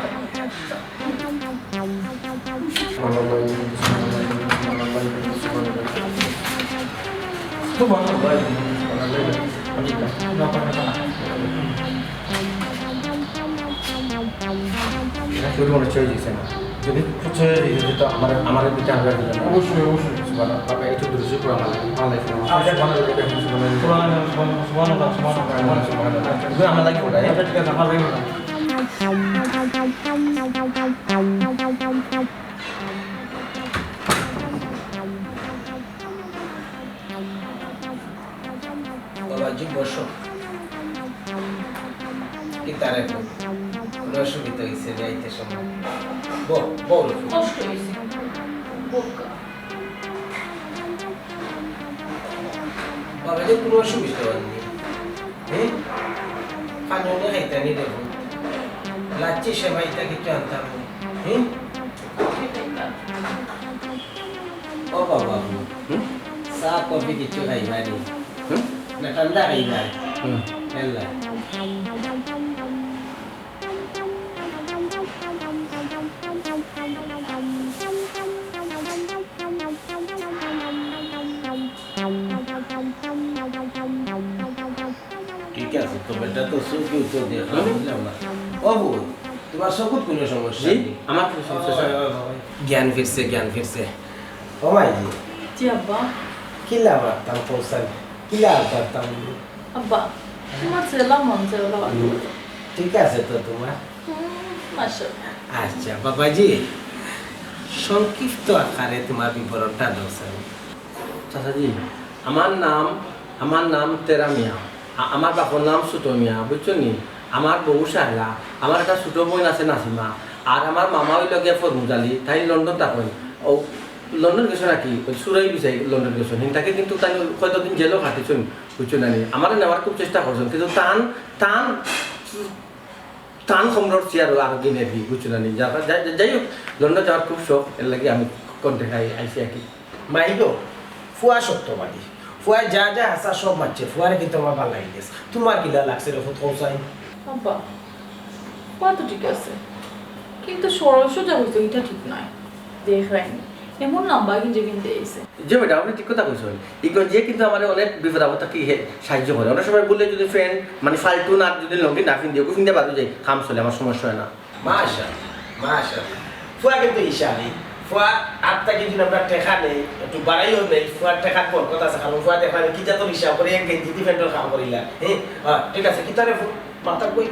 যদি মনে হচ্ছে দিয়েছে না যদি প্রচুর দিতে তো আমার দিতে হবে অবশ্যই অবশ্যই বাবা একটু দূরে করে আমার আমার লাগে ওটা ঠিক আছে আমার লাগে ওটা বাবাজি বসো কি তারে কোনো অসুবিধা হয়েছে যাইতে সময় বল কষ্ট হয়েছে বোকা বাবাজি কোনো অসুবিধা হয়নি হ্যাঁ কানুনে খাইতানি দেবো লাচ্ছি সেমাইটা কিছু আনতাম হ্যাঁ ও বাবা চা কফি কিছু খাইবানি না ঠান্ডা খাইবা হেল্লা ঠিক আছে তো বেটা তো সুখী তো দেখা বুঝলাম না ও বউ তোমার সকুত কোনো সমস্যা নেই আমার কোনো সমস্যা জ্ঞান ফিরছে ও মাইজি জি আব্বা কিলা বার্তাম পৌঁছান কিলা বার্তাম আব্বা তোমার ছেলে মন ছেলে ঠিক আছে তো তোমার মাশাআল্লাহ আচ্ছা বাবাজি সংক্ষিপ্ত আকারে তোমার বিবরণটা দাও স্যার। চাচাজি আমার নাম তেরা মিয়া, আমার বাপর নাম ছোটো মিয়া, বুঝছো নি? আমার বউ সায়লা, আমার একটা ছোটো বোন আছে নাসিমা, আর আমার মামা হইল গিয়ে ফরমুজালি, তাই লন্ডন থাকেন। ও লন্ডন গেছো নাকি? ওই সুরাই বিচাই লন্ডন গেছো, তাকে কিন্তু তাই কতদিন জেলও খাটিছুন, বুঝছো না? আমার নেওয়ার খুব চেষ্টা করছেন, কিন্তু টান সম্রাট চেয়ার আর কিনে দিই, বুঝছো না? যাই হোক, লন্ডন যাওয়ার খুব শখ, এর লাগে আমি কন্টেক্ট আইসি আর কি। মাইগো ফুয়া সত্যবাদী, ফুয়া যা যা হাসা সব মানছে, ফুয়ারে কিন্তু আমার ভালো লাগে গেছে। তোমার কিলা লাগছে রে ফুট কৌসাই? আব্বা মা তো ঠিক আছে, কিন্তু সরল সোজা হয়েছে এটা ঠিক নয়। দেখবেন এমন লম্বা কিন্তু এসে যে ম্যাডাম আপনি ঠিক কথা কইছেন, ইগো যে কিন্তু আমার অনেক বিপদ আপদ কি সাহায্য করে। অনেক সময় বললে যদি ফ্রেন্ড মানে ফালতু না যদি লঙ্গি না ফিন দিয়ে ওকে ফিনতে বাদু যাই, কাম চলে, আমার সমস্যা হয় না। মাশাআল্লাহ ফুয়া কিন্তু ইশালি, ফুয়া আটটা কিন্তু আমরা টেকা নেই, একটু বাড়াইও নেই, ফুয়ার টেকার পর কথা আছে, কারণ ফুয়া দেখা কি যা তো হিসাব করে এক গেঞ্জি ডিফেন্ডার কাম করিলা। হ্যাঁ ঠিক আছে, কি তারে মাথা কই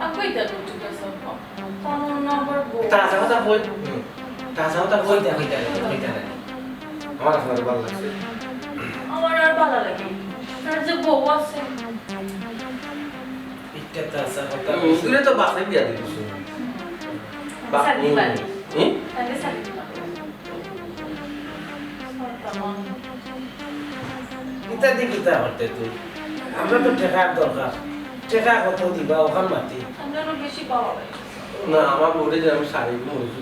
আব্বা এটা তো ঠিক আছে আব্বা, কারণ না আবার তাজা কথা বল, তাজা কথা বল। কইতা আমার আপনার ভালো লাগছে। আমার আর ভালো লাগে আর যে বউ আছে এটা তো আছে কথা তুই তো বাসায় বিয়া দিছিস। সাদি বাড়ি হুম? তাহলে সাদি এটা দেখি তা হতে তুই, আমরা তো টেকার দরকার, টেকা কত দিবা ওখান মাটি? আমরা বেশি পাওয়া যায়। না আমার বউরে যে আমি শাড়ি মরেছি।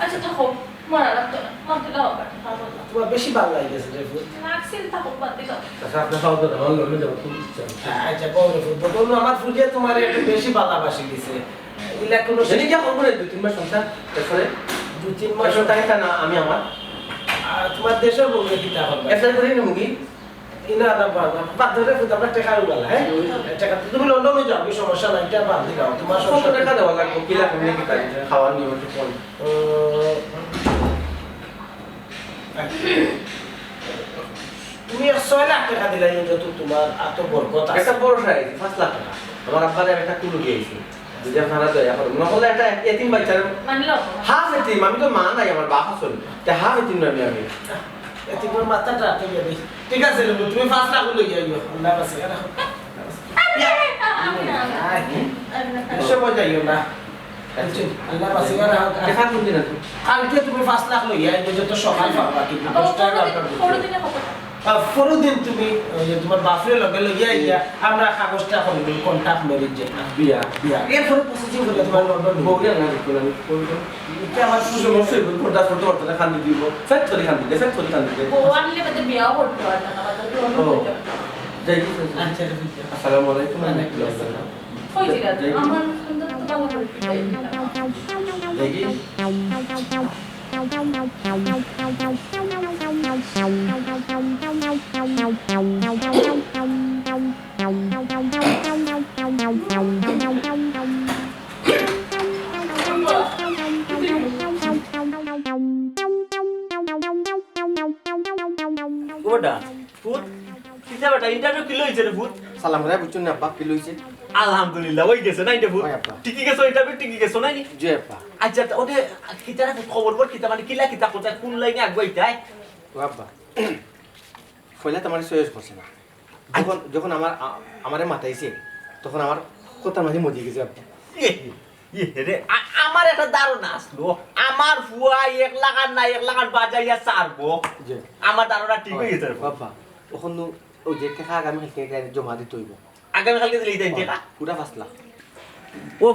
আচ্ছা থাকো, মারা লাগতো না, মারতে দাও আবার ভালো না। তোমার বেশি ভালো লাগতেছে রে ফুল। লাগছিল থাকো, বাদ দিও। আচ্ছা আপনার খাওয়া দাওয়া আমার লন্ডনে যাবো খুব ইচ্ছা। আচ্ছা বল রে ফুল, বল আমার ফুল যে তোমার একটু বেশি ভালোবাসি দিছে, এগুলা কোনো জানি কি করবো রে 2-3 মাস সংসার, তারপরে 2-3 মাস মাসের টাকা না আমি আমার তোমার দেশের বলবে কি তা হবে? এফআই করে নেবো কি? ইনা না বাদ ধরে ফুল আমরা টেকা উগালা। হ্যাঁ টাকা তুমি লন্ডনে যাও, কি সমস্যা নাই, এটা বাদ দিও, তোমার কত সমস্যা টাকা দেওয়া লাগবে? কি লাগবে নাকি তাই খাওয়ার নিয়ম একটু বল। তুমি 6 লাখ টাকা দিলাই যত তোমার এত বরকত আছে। একটা বড় সাইজ 5 লাখ টাকা আমার আব্বারে একটা কুলু দিয়েছি, যদি আপনারা দয়া করুন না হলে একটা এতিম বাচ্চার মানলো হাফ এতিম, আমি তো মা নাই, আমার বাপ আসলে তা হাফ এতিম নয় আমি। এতিমের মাথাটা আটকে যাবে। ঠিক আছে তুমি 5 লাখ লই যাইও, আল্লাহ বাসে রাখো। এসব যাইও না, আল্লাহ বাসে রাখো। দেখা তুমি না কালকে তুমি 5 লাখ লই যাইও, যত সকাল পাবা কি 10 টাকা পরের দিনে কত? পরদিন তুমি তোমার বাপরে লগে লইয়া ইয়া আমরা কাগজটা করব, কন্টাক্ট ম্যারেজ যে বিয়া বিয়া এরপরে প্রসেসিং করে তোমার লন্ডন বউরে না দেখো আমি কি আমার সুযোগ আছে ফোনটা ফটো করতে খান দিব ফ্যাক্টরি খান দিতে ফ্যাক্টরি খান দিতে বউ আনলে বাদে বিয়াও করতে পারবে না, বাদে যাই কি আচ্ছা আসসালামু আলাইকুম ওয়া রাহমাতুল্লাহি ওয়া বারাকাতুহু। কই দিলা আমার সুন্দর তো ভালো করে পিটাই দিলা। যাই কি ওটা ফুট কিতা বেটা ইন্টারভিউ কি লইছে রে ফুট? সালাম রে বুঝুন না বাপ কি লইছে? আলহামদুলিল্লাহ ওই গেছে না এটা ফুট? ওই আপা। ঠিকই গেছো ইন্টারভিউ ঠিকই গেছো না নি? জি আপা। আচ্ছা ওটা কিতা রে খবর বল কিতা মানে কিলা কিতা কোথায় কোন লাইনে আগুয়াইতাই? ও আপা ফয়লা তোমার সহজ করছে না, যখন আমারে মাথাইছে তখন আমার কথা মাঝে মজি গেছে আপা। রে আমার একটা ধারণা আসলো, আমার ফুয়া 1 লাখ আর না 1 লাখ আর বাজাইয়া ছাড়বো, জি আমার ধারণা ঠিক হয়ে গেছে বাবা। তখন ওই যে টাকা আগামী কালকে জমা দিতে হইব, আগামী কালকে দিলেই তাই টাকা পুরা 5 লাখ। ও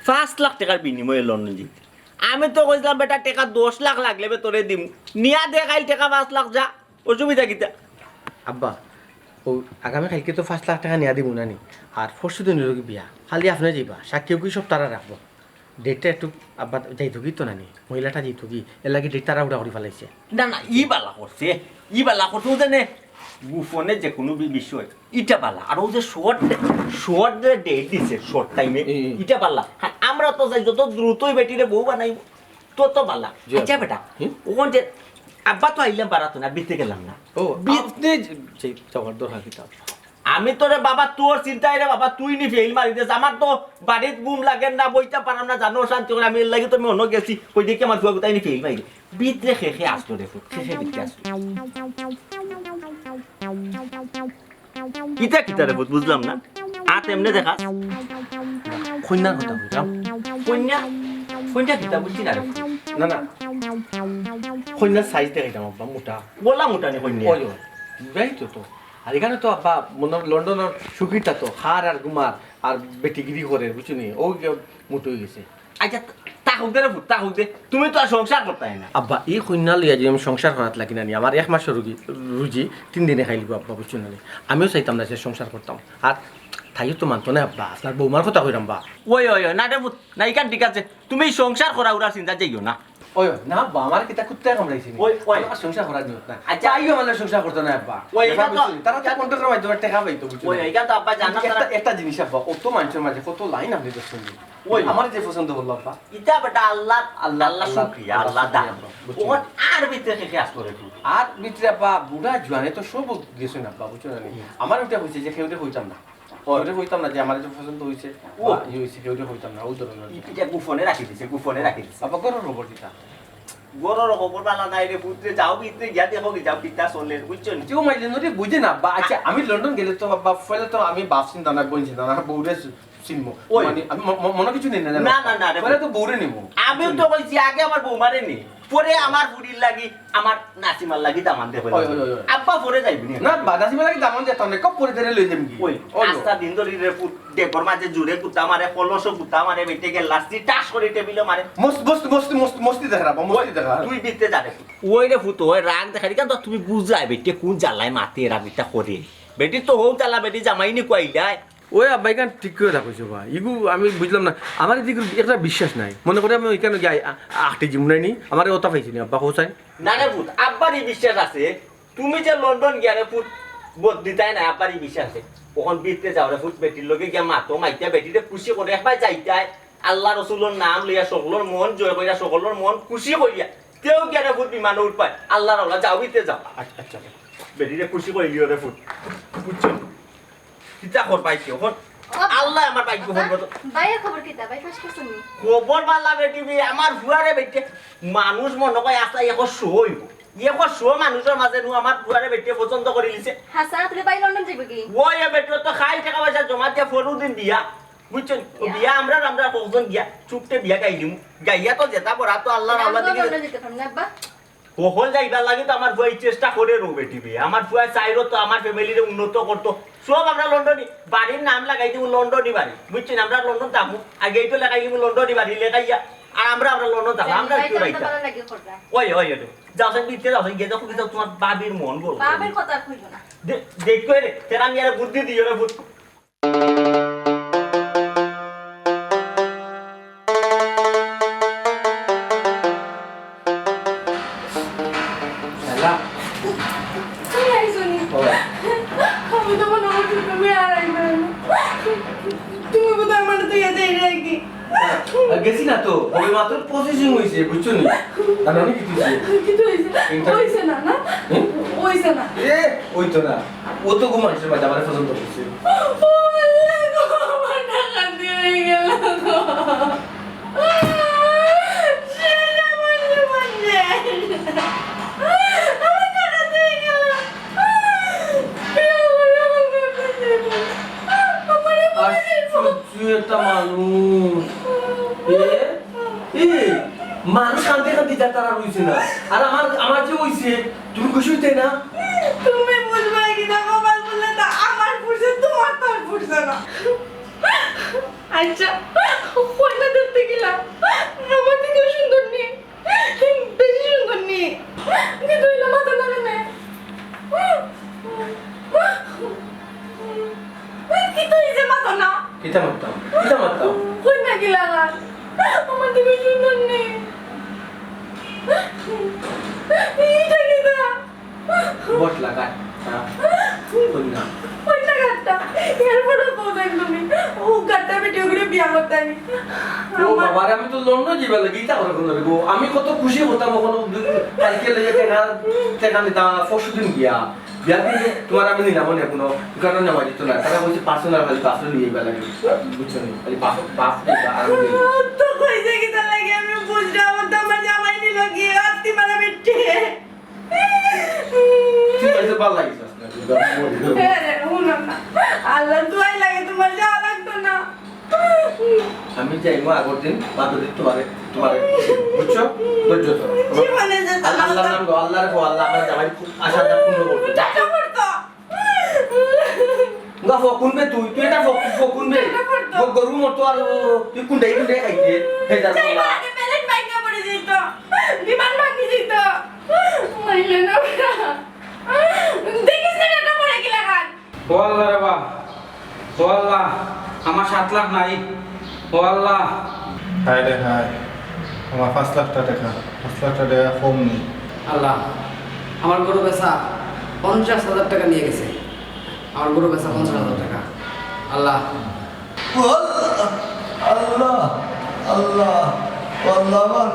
5 লাখ টাকার বিনিময়ে লন্ডন যেতে আমি তো কইছিলাম বেটা টাকা 10 লাখ লাগলে বে তোরে দিম, নিয়া দেখাইল টাকা 5 লাখ যা অসুবিধা কিতা? আব্বা ও আগামী কালকে তো 5 লাখ টাকা নিয়ে দিব না নি, আর পরশু দিন রোগী বিয়া, খালি আপনি যাইবা সাক্ষীও কি সব তারা রাখবো। ডেটটা একটু আব্বা যাই থাকি তো নানি, মহিলাটা যাই থাকি এর লাগে ডেট তারা উড়া করে ফেলাইছে। না না ই বালা করছে, ই বালা করছে ও জানে ফোনে যে কোনো বিষয় ইটা বালা, আর ও যে শর্ট ডেট দিছে শর্ট টাইমে ইটা বালা। হ্যাঁ আমরা তো যাই যত দ্রুতই বেটিরে বউ বানাইব তত বালা। আচ্ছা বেটা ওখান যে আব্বা তো আইলাম বাড়াতো না, বিতে গেলাম না। ও আপনি যাওয়ার দরকার কিতা? আমি তোরে বাবা তোর চিন্তায় রে বাবা তুই নি ফেল মারি দিস আমার তো বাড়িত বুম লাগে না বইটা পারাম না জানো শান্তি করে আমি এর লাগি তো আমি অন্য গেছি কই দেখি আমার ফুয়া কোথায় নি ফেল মারি ভিতরে খেখে আসলো রে ফুট খেখে ভিতরে আসলো কিতা রে ফুট বুঝলাম না আত এমনে দেখা কন্যার কথা বললাম কন্যা কন্যা কিতা বুঝছি না রে না না কন্যার সাইজ দেখাইতাম আব্বা মোটা বললাম ওটা নি কন্যা ওই যাই তো আর এখানে তো আব্বা লন্ডনের সুখিটা তো হার আর গুমার আর বেটিগিরি করে বুঝছো নি ও মোটো হয়ে গেছে আচ্ছা তা হোক দে রে ফুট তা হোক দে তুমি তো আর সংসার করতাই না আব্বা এই কন্যা লইয়া যদি আমি সংসার করাত লাগি না নি আমার 1 মাসের রুজি 3 দিনে খাই লিব আব্বা বুঝছো না আমিও চাইতাম না যে সংসার করতাম আর তাইও তো মানতো না আব্বা আপনার বৌমার কথা কইরাম বা ওই ওই না রে ফুট না ইকান ঠিক আছে তুমি সংসার করা ওরা চিন্তা যাইও না ওই না আব্বা আমার কিতা কুত্তে কামড়াইছে ওই আমার সংসার করার নিয়ত না আচ্ছা। আইও আমার সংসার করতে না আব্বা ওই এটা তো তারা তো কন্ট্রাক্টর মাধ্যমে টাকা পাইতো বুঝছো ওই এটা তো আব্বা জানা একটা জিনিস আব্বা অত মানুষের মাঝে কত লাইন আপনি দেখছেন ওই আমার যে পছন্দ হলো আব্বা ইটা বেটা আল্লাহ আল্লাহ আল্লাহ আল্লাহ, শুকরিয়া আল্লাহ আল্লাহ দান শুকরিয়া, বুঝছি। ওর আর ভিতরে থেকে আসলো রে তুই আর ভিতরে আব্বা বুড়া জোয়ানে তো সব গেছে না আব্বা বুঝছো না আমার ওটা হয়েছে যে কেউটা হইতাম না ওটা হইতাম না যে আমার যে পছন্দ হয়েছে ও ই হয়েছে কেউটা হইতাম না ওই ধরনের ইটা গুফনে রাখি দিছে গুফনে রাখি দিছে আব্বা করো রোবট দিতা গরর খবর বালা নাই রে পুত্রে যাও ভিতরে গিয়া দেখো কি যাও কিতা চলে বুঝছো নি কেউ মাইলে নরে বুঝে না বা আচ্ছা আমি লন্ডন গেলে তো আব্বা ফলে তো আমি বাপ চিন্তা না বোন চিন্তা না বউরে চিনবো ওই। মানে আমি মনে কিছু নেই না না, না, না রে। ফলে তো বউরে নিবো আমিও তো বলছি আগে আমার বৌমারে নি পরে আমার বুড়ির লাগি আমার নাসিমার লাগি দামান দেখো ওই, ওই, ওই। আব্বা পরে যাইবি না না বাদাসি মেলা কি দামন যেত না কপ করে ধরে লই যাম কি ওই আস্তা দিন ধরে রে পুত দেখর মাঝে জুড়ে কুত্তা মারে কলস কুত্তা মারে বেটে গে লাস্টি টাস করে টেবিলে মারে মস্ত মস্ত মস্ত মস্ত মস্তি দেখা রাখবো মস্তি দেখা তুই বিতে যা দেখি ওই রে ফুত ওই রাগ দেখা দিকা তো তুমি বুঝাই বেটে কোন জ্বালায় মাতে এরা বিটা করে বেটি তো হও জ্বালা বেটি জামাইনি কইলাই ওই আব্বাই কান ঠিক করে রাখছো বা ইগু আমি বুঝলাম না আমার এদিকে একটা বিশ্বাস নাই মনে করে আমি ওইখানে যাই আটটি জিমুনাই নি আমার ওটা পাইছি না আব্বা কোথায় না রে পুত আব্বারই বিশ্বাস আছে তুমি যে লন্ডন গিয়া রে পুত বদলিতাই না আব্বারই বিশ্বাস আছে ওখান বিতে যাও রে পুত বেটির লগে গিয়া মাতো মাইতা বেটিরে খুশি করে একবার যাইতাই আল্লাহ রসুলের নাম লইয়া সকলের মন জয় কইরা সকলের মন খুশি কইয়া কেউ গিয়া রে পুত বিমানে উঠপায় আল্লাহর আল্লাহ যাও বিতে যাও আচ্ছা বেটিরে খুশি করে লিও রে পুত বুঝছো কিতা কর পাইছি ওখান আল্লাহ আমার পাইছি খবর তো বাইরের খবর কিতা ভাই ফাঁস করছো নি খবর বালা বেটি আমার ফুয়ারে বেটে মানুষ মনে কয় আসা এখন শো হইব এখন শো মানুষের মাঝে নু আমার ফুয়ারে বেটে পছন্দ করে লিছে হাসা তুই বাই লন্ডন যাইব কি ওই বেটো তো খাই টাকা পয়সা জমা দিয়া ফরু দিন বিয়া বুঝছেন বিয়া আমরা কখন গিয়া চুপতে বিয়া গাইলিম গাইয়া তো যেটা পড়া তো আল্লাহ আল্লাহ দিকে লন্ডন যেতে পারম না আব্বা কখন যাইবার লাগে তো আমার ফুয়াই চেষ্টা করে রো বেটি বিয়া আমার ফুয়াই চাইরো তো আমার ফ্যামিলিরে উন্নত করতো সব আমরা লন্ডনই বাড়ির নাম লাগাই দিব লন্ডনই বাড়ি বুঝছেন আমরা লন্ডন থাকবো আগে তো লাগাই দিব লন্ডনই বাড়ি লেখাইয়া আর আমরা লন্ডন থাকবো আমরা ভাই একটু তো রাইতা ভালো লাগে খবরটা ওই যাও সাথে বিতে যাও গিয়ে দেখো কি তোমার বাবির মন বল বাবার কথা আর কইলো না দেখো রে তেরা আমি আর বুদ্ধি দিও রে বুদ্ধি শালা তুমি আইছো নি আমি তো মনে হচ্ছে তুমি আর আইবে না। তুমি বোধহয় আমার তো ইয়ে যাই রাখি গেছি না তো ওই মাত্র প্রসেসিং হইছে বুঝছো নি তার মানে কি হইছে কিছু হইছে না না হইছে না এ ওই তো না ও তো গো মানুষের মাঝে আমার পছন্দ করছে ও আল্লাহ গো আমার টাকা দিয়ে গেল গো সেটা মানে আমার টাকা দিয়ে গেল তুই একটা মানুষ মানুষ কান্দে কান্দে যা তারা রয়েছে না আর আমার যে হইছে তুমি খুশি হইতে না তুমি বুঝবে কি না কপাল বললে তো আমার ফুরছে তোমার তো আর ফুরছে না আচ্ছা কইনা দেখতে গেলাম আমার থেকে সুন্দর নি বেশি সুন্দর নি কিন্তু এলো মাথা লাগে না কি তো এই যে মাথা না কিতা মারতাম কইনা কি লাগা আমার থেকে সুন্দর নি এইটা কি দা বট লাগায় কন্যা কইনা গাটটা এরপরে তো একদমই ও গাটটা ভিডিও করে বিয়া করতে আমি ও বাবার আমি তো লন্ডন যাইবার লাগি তা করে কোন লাগবো আমি কত খুশি হতাম ওখানে কালকে লেগে টাকা নিতাম পরশু দিন গিয়া বিয়া কিন্তু তোমার আমি নিলাম না কোনো কারণ নেওয়া যেত না তারা বলছে পার্সোনাল খালি পার্সোনাল নিয়ে বেলা বুঝছো নি খালি পাস আর তো কইছে কি তার লাগে আমি বুঝলাম তো আমার জামাই নিল কি আত্তি মারা বেটে ঠিক আছে ভালো লাগিছে হ্যাঁ রে হুনো না আল্লাহ দুয়াই লাগে তোমার যাওয়া লাগতো না আমি যাইবো আগের দিন বাদুরি তোমারে বুঝছো ধৈর্য ধরো জীবনে যে আল্লাহর নাম গো আল্লাহর গো আল্লাহ আমার জামাই খুব আশাটা পূর্ণ করবে টাকা পড়তো গা ফকুনবে তুই এটা ফকুনবে গরু মতো আর তুই কুন্ডাই খাইতে হে যা সেই বাড়ি প্লেন বাইকা পড়ে যেত বিমান ভাঙি যেত মইলে না দেখিস না এটা পড়ে কি লাগান ও আল্লাহ রে বাপ ও আল্লাহ আমার 7 লাখ নাই ও আল্লাহ হায় রে হায় আমার 5 লাখ টাকা 5 লাখ টাকা কম নেই আল্লাহ আমার গরু বেচা 50,000 টাকা নিয়ে গেছে আমার গরু বেচা 50,000 টাকা আল্লাহ আল্লাহ আল্লাহ আল্লাহ আমার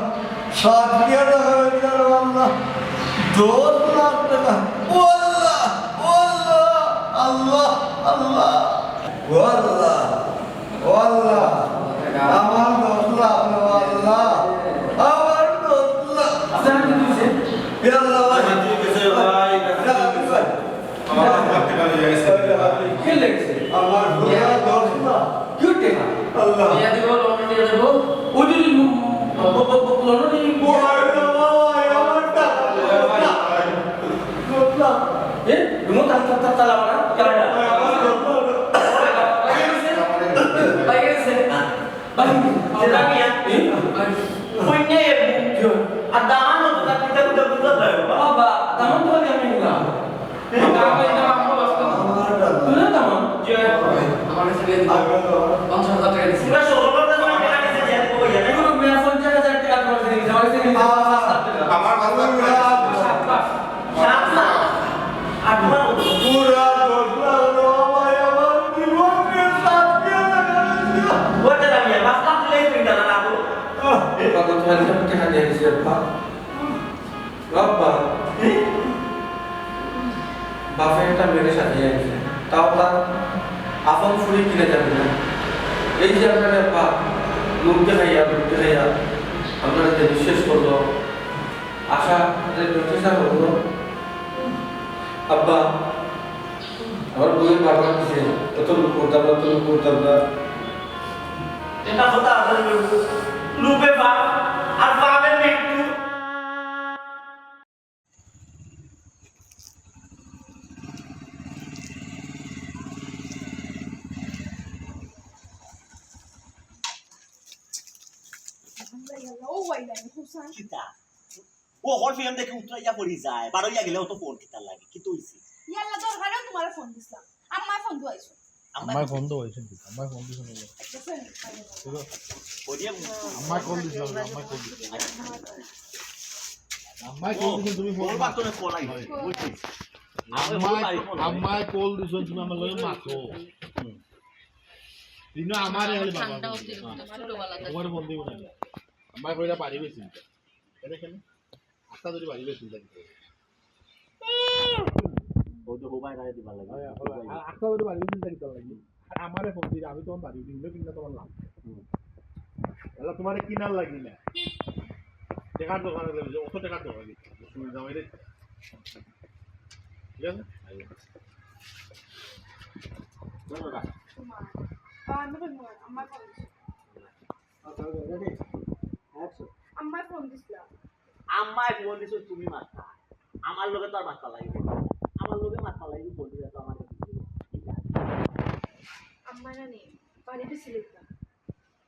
7 টাকা হয়ে গেল আল্লাহ 2 লাখ টাকা ও আল্লাহ ও আল্লাহ আল্লাহ ও আল্লাহ ও আল্লাহ আমার 2 লাখ আল্লাহ আমার 2 লাখ আপনারা কি দিছে হে আল্লাহ ভাই আমার 5 লাখ টাকা নিয়ে গেছে কি লেগেছে আমার 2 লাখ কি টাকা আল্লাহ দিয়া দিব লোন দিয়ে দেব ওই যে লন্ডনে এ তুমি তালা মারা ভাই গেছে ভাই সেটা মিয়া কইনে আর দামান মতো তার পিতা কুটা কুটা যায় বাবা দামান তো আমি নিলাম তুই দামান আমার কাছে দিয়ে দিন 50,000 টাকা দিছি পুরা 16 টাকা টাকা দিতে যায় কইয়া না এগুলো মেয়া 50,000 টাকা তোমার থেকে নিছে আমার থেকে নিছে আমার 5 লাখ টাকা 7 লাখ আর তোমার পুরা 2 লাখ ভাই আমার জীবনে 7 টাকা ওটা না মিয়া 5 লাখ দিলেই তুমি জানা না তো বাবা তো হাজার টাকা দিয়ে দিছে বাবা বাপে একটা মেয়ের সাথে আছে তাও তার আপন ফুরি কিনে যাবে না এই যে আপনারা বাপ লুকতে খাইয়া আপনারা যে বিশ্বাস করলো আশা প্রচেষ্টা করলো আব্বা আমার বইয়ের বাবা দিছে অত লোক করতাম না এটা কথা আসলে লুপে বা আর পাবে মৃত্যু কিতা ও হল ফিল্ম দেখে উতরাইয়া পড়ি যায় বারোইয়া গেলে তো ফোন কিতা লাগে কি তো হইছে ইয়াল্লা দরকারেও তোমার ফোন দিছিলাম আমার ফোন দুয়াইছো আমার ফোন তো হইছে আমার ফোন দিছ না ওদিয়া আমার কল দিছ তুমি ফোন বাতনে ফোন আই বুঝছিস আমার কল দিছ তুমি আমার লগে মাতো দিন আমারে হলে বাবা তোমার ফোন দিব না আমার কইরা পারি বেশি দেখেন আস্তা ধরে পারি বেশি লাগে ও তো হোবাই রায় দিবা লাগে আস্তা ধরে পারি বেশি লাগে আর আমারে ফোন দিলে আমি তোমার পারি দিলে কিনা তোমার লাভ এলা তোমারে কিনার লাগি না টাকার দোকানে যাবে অত টাকার দোকানে তুমি যাও রে ঠিক আছে আমার ফোন দিছিলাম আমায় ফোন দিছ তুমি মাথা আমার লগে তো আর মাথা লাগিব আমার লগে মাথা লাগিব ফোন দিছ তো আমার আমার না নেই বাড়ি দিছিলাম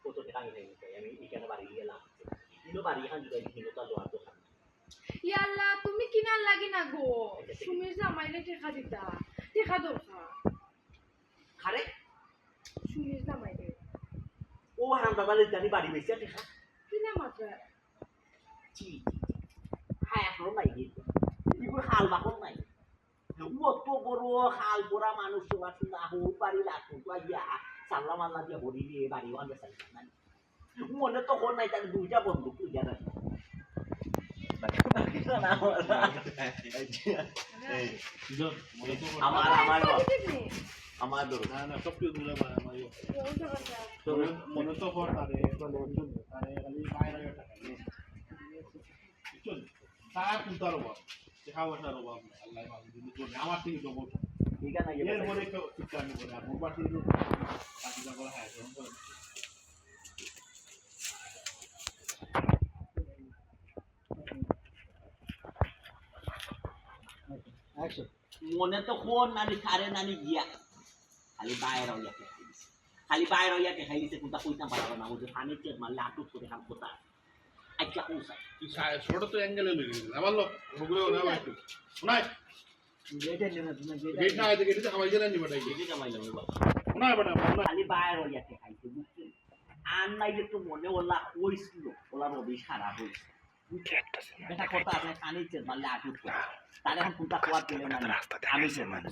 কত টাকা নিয়ে গেছে আমি এখানে বাড়ি গেলাম দিনো বাড়ি খান দিই দিনো তো লোয়া তো খান ইয়াল্লা তুমি কিনার লাগি না গো সুমির জামাইলে টেকা দিতা টেকা দরকার খারে সুমির জামাইলে ও হারাম দাদালে জানি বাড়ি বেশি টাকা কিনা মাত্রা জি হ্যাঁ এখনো নাই গিয়ে এগুলো হাল বাকন নাই অত বড় হাল পোড়া মানুষ আছে না হো বাড়ি রাখো তো ইয়া সাল্লা মাল্লা দিয়ে হরি দিয়ে বাড়ি ওয়ান সাইড নাই মনে তো কোন নাই তার দুইটা বন্দুক তুই জানা আমার আমার ধরো না না সব কিছু দূরে মনে তো কর তারে তারে খালি বাইরে টাকা বুঝছো তার কুতার অভাব দেখা বসার অভাব নাই আল্লাহ আমার থেকে তো বলছো ঠিক আছে এরপরে কেউ চিৎকার নেই করে আমার বাড়ি পাখিটা করে হ্যাঁ মনে তো কোন নানি সারে নানি গিয়া খালি বাইরে হইয়াকে খাই দিছে খালি বাইরে হইয়াকে খাই দিছে কোনটা কইতাম পারবো না ওই পানি চেক মারলে আটক করে খাম কোথা আচ্ছা কোসা তুই ছোট তো অ্যাঙ্গেলে লেগে গেছে আমার লোক ওগুলো না একটু শোনাই গেট না আছে গেটে খাওয়াই জানেন নি বটাই দেখি কামাইলাম বাবা না বটা খালি বাইরে হইয়াকে খাইছে বুঝছেন আর নাইলে তো মনে ওলা কইছিল ওলা রবি সারা হইছে এটা কথা আছে পানি চেক মারলে আটক করে তার এখন কোনটা কোয়ার পেলে না আমি সে মানে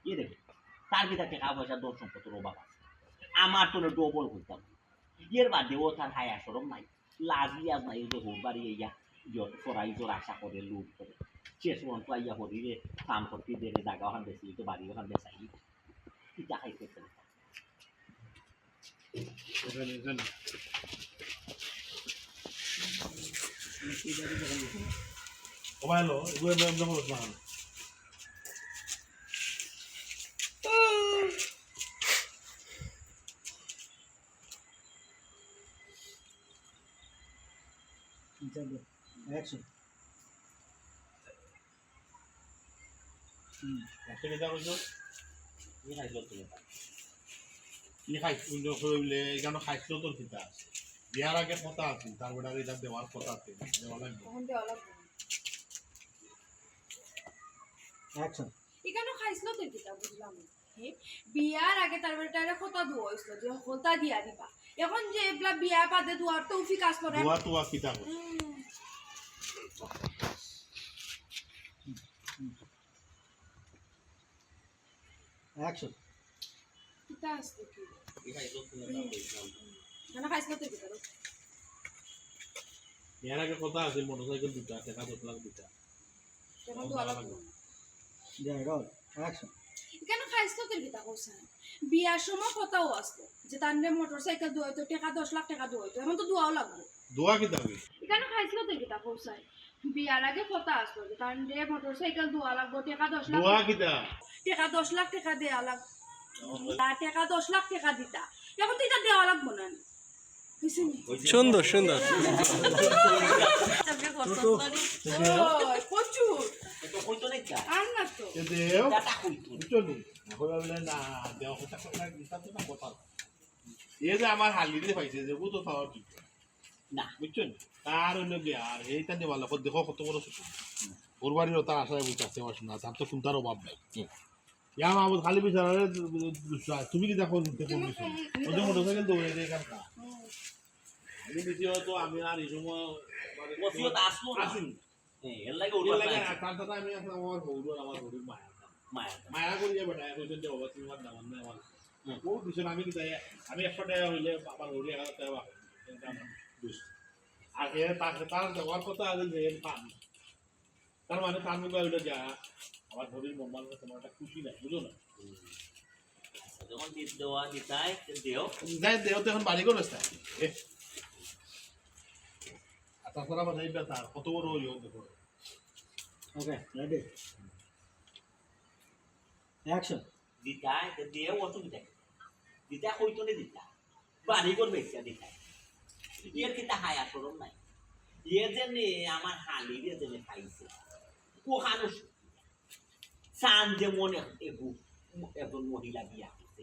কি রে তার ভিতরে টাকা পয়সা দর সম্পত্তির অভাব আছে আমার তো ডবল হইতাম এর বাদে ও তার হায়া সরম নাই লাজিয়াজ নাই যে হোক বাড়ি ইয়া যত ফরাই জোর আশা করে লুট করে শেষ পর্যন্ত ইয়া হরিরে কাম করতে দেবে জায়গা ওখান বেশি তো বাড়ি ওখান বেসাই ইটা খাইতেছে ওবাইলো এগুলো এমন হলো না অ্যাকশন একটা কথা কইছো ই খাইলো তো ই খাইছো হইলে এখানে খাইছো তোর কিতা আছে বিয়ার আগে কথা আছে তারপরে আর এটা দেওয়ার কথা আছে দেওয়া লাগবে অ্যাকশন এখানে খাইছিল তো কিতা বুঝলাম বিয়ার আগে তারপরে তারা কথা দোয়া হইছিল যে হলতা দিয়া দিবা এখন যে এবলা বিয়া পাদে দুয়ার তৌফিক আসলো না দোয়া তোয়া কিতা কইছো অ্যাকশন কিতা আসলো কি ই খাইলো তো এখানে খাইছিল তো কিতা বিয়ার আগে কথা আছে মোটরসাইকেল দুটা টাকা 10 লাখ দুটা এখন দোয়া লাগবে যাই রল অ্যাকশন এখানে খাইছিল তো কিতা কইছে বিয়ার সময় কথাও আসলো যে তার মোটরসাইকেল দোয়া হইতো টাকা 10 লাখ টাকা দোয়া হইতো এখন তো দোয়াও লাগবে দোয়া কিতা কই এখানে খাইছিল তো কিতা কইছে বিয়ার আগে কথা আসলো যে তার মোটরসাইকেল দোয়া লাগবে টাকা 10 লাখ দোয়া কিতা টাকা 10 লাখ টাকা দেয়া লাগ তার টাকা 10 লাখ টাকা দিতা এখন তো এটা দেওয়া লাগবে না সুন্দর সুন্দর প্রচুর তো কইতো নাই কা আর না তো দেও টাকা কইতো বুঝছো নি বলে না দেও কথা কথা কিতা তো না কথা এই যে আমার হালি দিয়ে পাইছে যে বুঝো পাওয়ার কি না বুঝছো নি তার হইলো গিয়া আর এইটা নিয়ে ভালো করে দেখো কত বড় ছোট ওর বাড়ির তার আশায় বুঝাচ্ছে আমার শোনা তার তো কোনটার অভাব নাই ইয়া মা খালি বিচারে তুমি কি দেখো দেখো ওদের মোটরসাইকেল দৌড়ে দিয়ে এখানটা আমি দ্বিতীয় তো আমি আর এই সময় ওসিও তো আসলো না আসুন এর লাগে ওর ওর লাগে লাগে তার সাথে আমি আসলে আমার বউর আমার বউর মায়া মায়া মায়া করি যাবে না এখন যে অবাক তোমার দাম না আমার ও দুজন আমি কি তাই আমি 100 টাকা হইলে আমার বউর 1000 টাকা পাবো আর এর তার দেওয়ার কথা আছে যে পান তার মানে তার মুখে হইলো যা আমার বউর মন মানে তোমার একটা খুশি নাই বুঝো না যখন দেওয়া দিতাই দেও যাই দেও তো এখন বাড়ি করে আসতে তাছাড়া মানে এই বেতার কত বড় হইও দেখো ওকে রেডি অ্যাকশন দিতাই দেও অসুবিধা দিতা কইতো না দিতা বাড়ি করবে ইচ্ছা দিতাই এর কিতা হায়া সরম নাই এ যে আমার হালি রে যে খাইছে কোখানো সান যে মনে এবু একজন মহিলা বিয়া করছে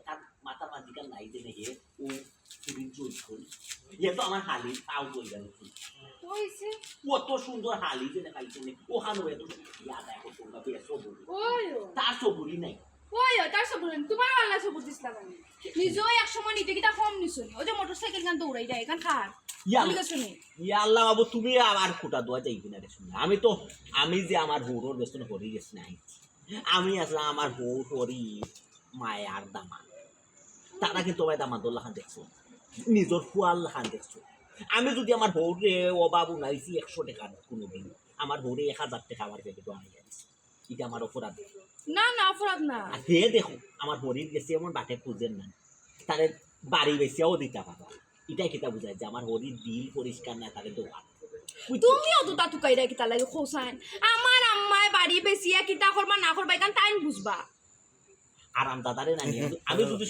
তার মাথা মাঝিকাল নাই যে নাকি ও সেদিন চলছিল এ তো আমার হালি তাও বই গেল কইছে কত সুন্দর হালি যে দেখাইছে ওখানে এত ইয়া দেয় কত সবুরি ওই তার সবুরি নাই ওই তার সব বলেন তোমার আল্লাহ সব দিছিলাম আমি নিজেও এক সময় নিতে কিটা কম নিছনি ওই যে মোটরসাইকেল গান দৌড়াই যায় এখান খার ইয়া আল্লাহ বাবু তুমি আমার খোটা দোয়া যাইবি না রে শুনে আমি যে আমার বউর বেসন হরি গেছি নাই আমি আসলে আমার বউ হরি মায়ার দামান তারা কিন্তু তোমায় দামান দোল্লা খান দেখছো নিজের ফুয়াল খান দেখছো আমি যদি আমার হৌরে অভাব উনাইছি 100 টাকা কোনোদিন আমার হৌরে 1000 টাকা আমার পেটে আনি যাচ্ছে এটা আমার অপরাধ না না অপরাধ না আর হে দেখো আমার হরির গেছে এমন বাটে খুঁজেন না তারে বাড়ি বেশিও দিতে পারবা এটাই কিতা বুঝায় যে আমার হরির দিল পরিষ্কার না তারে দোকান তুমিও তো তাতু কাইরা কিতা লাগে খোসান আমার আম্মায় বাড়ি বেশিয়া কিতা করবা না করবা এখান টাইম বুঝবা আরাম দাদারে না নিয়ে আমি যদি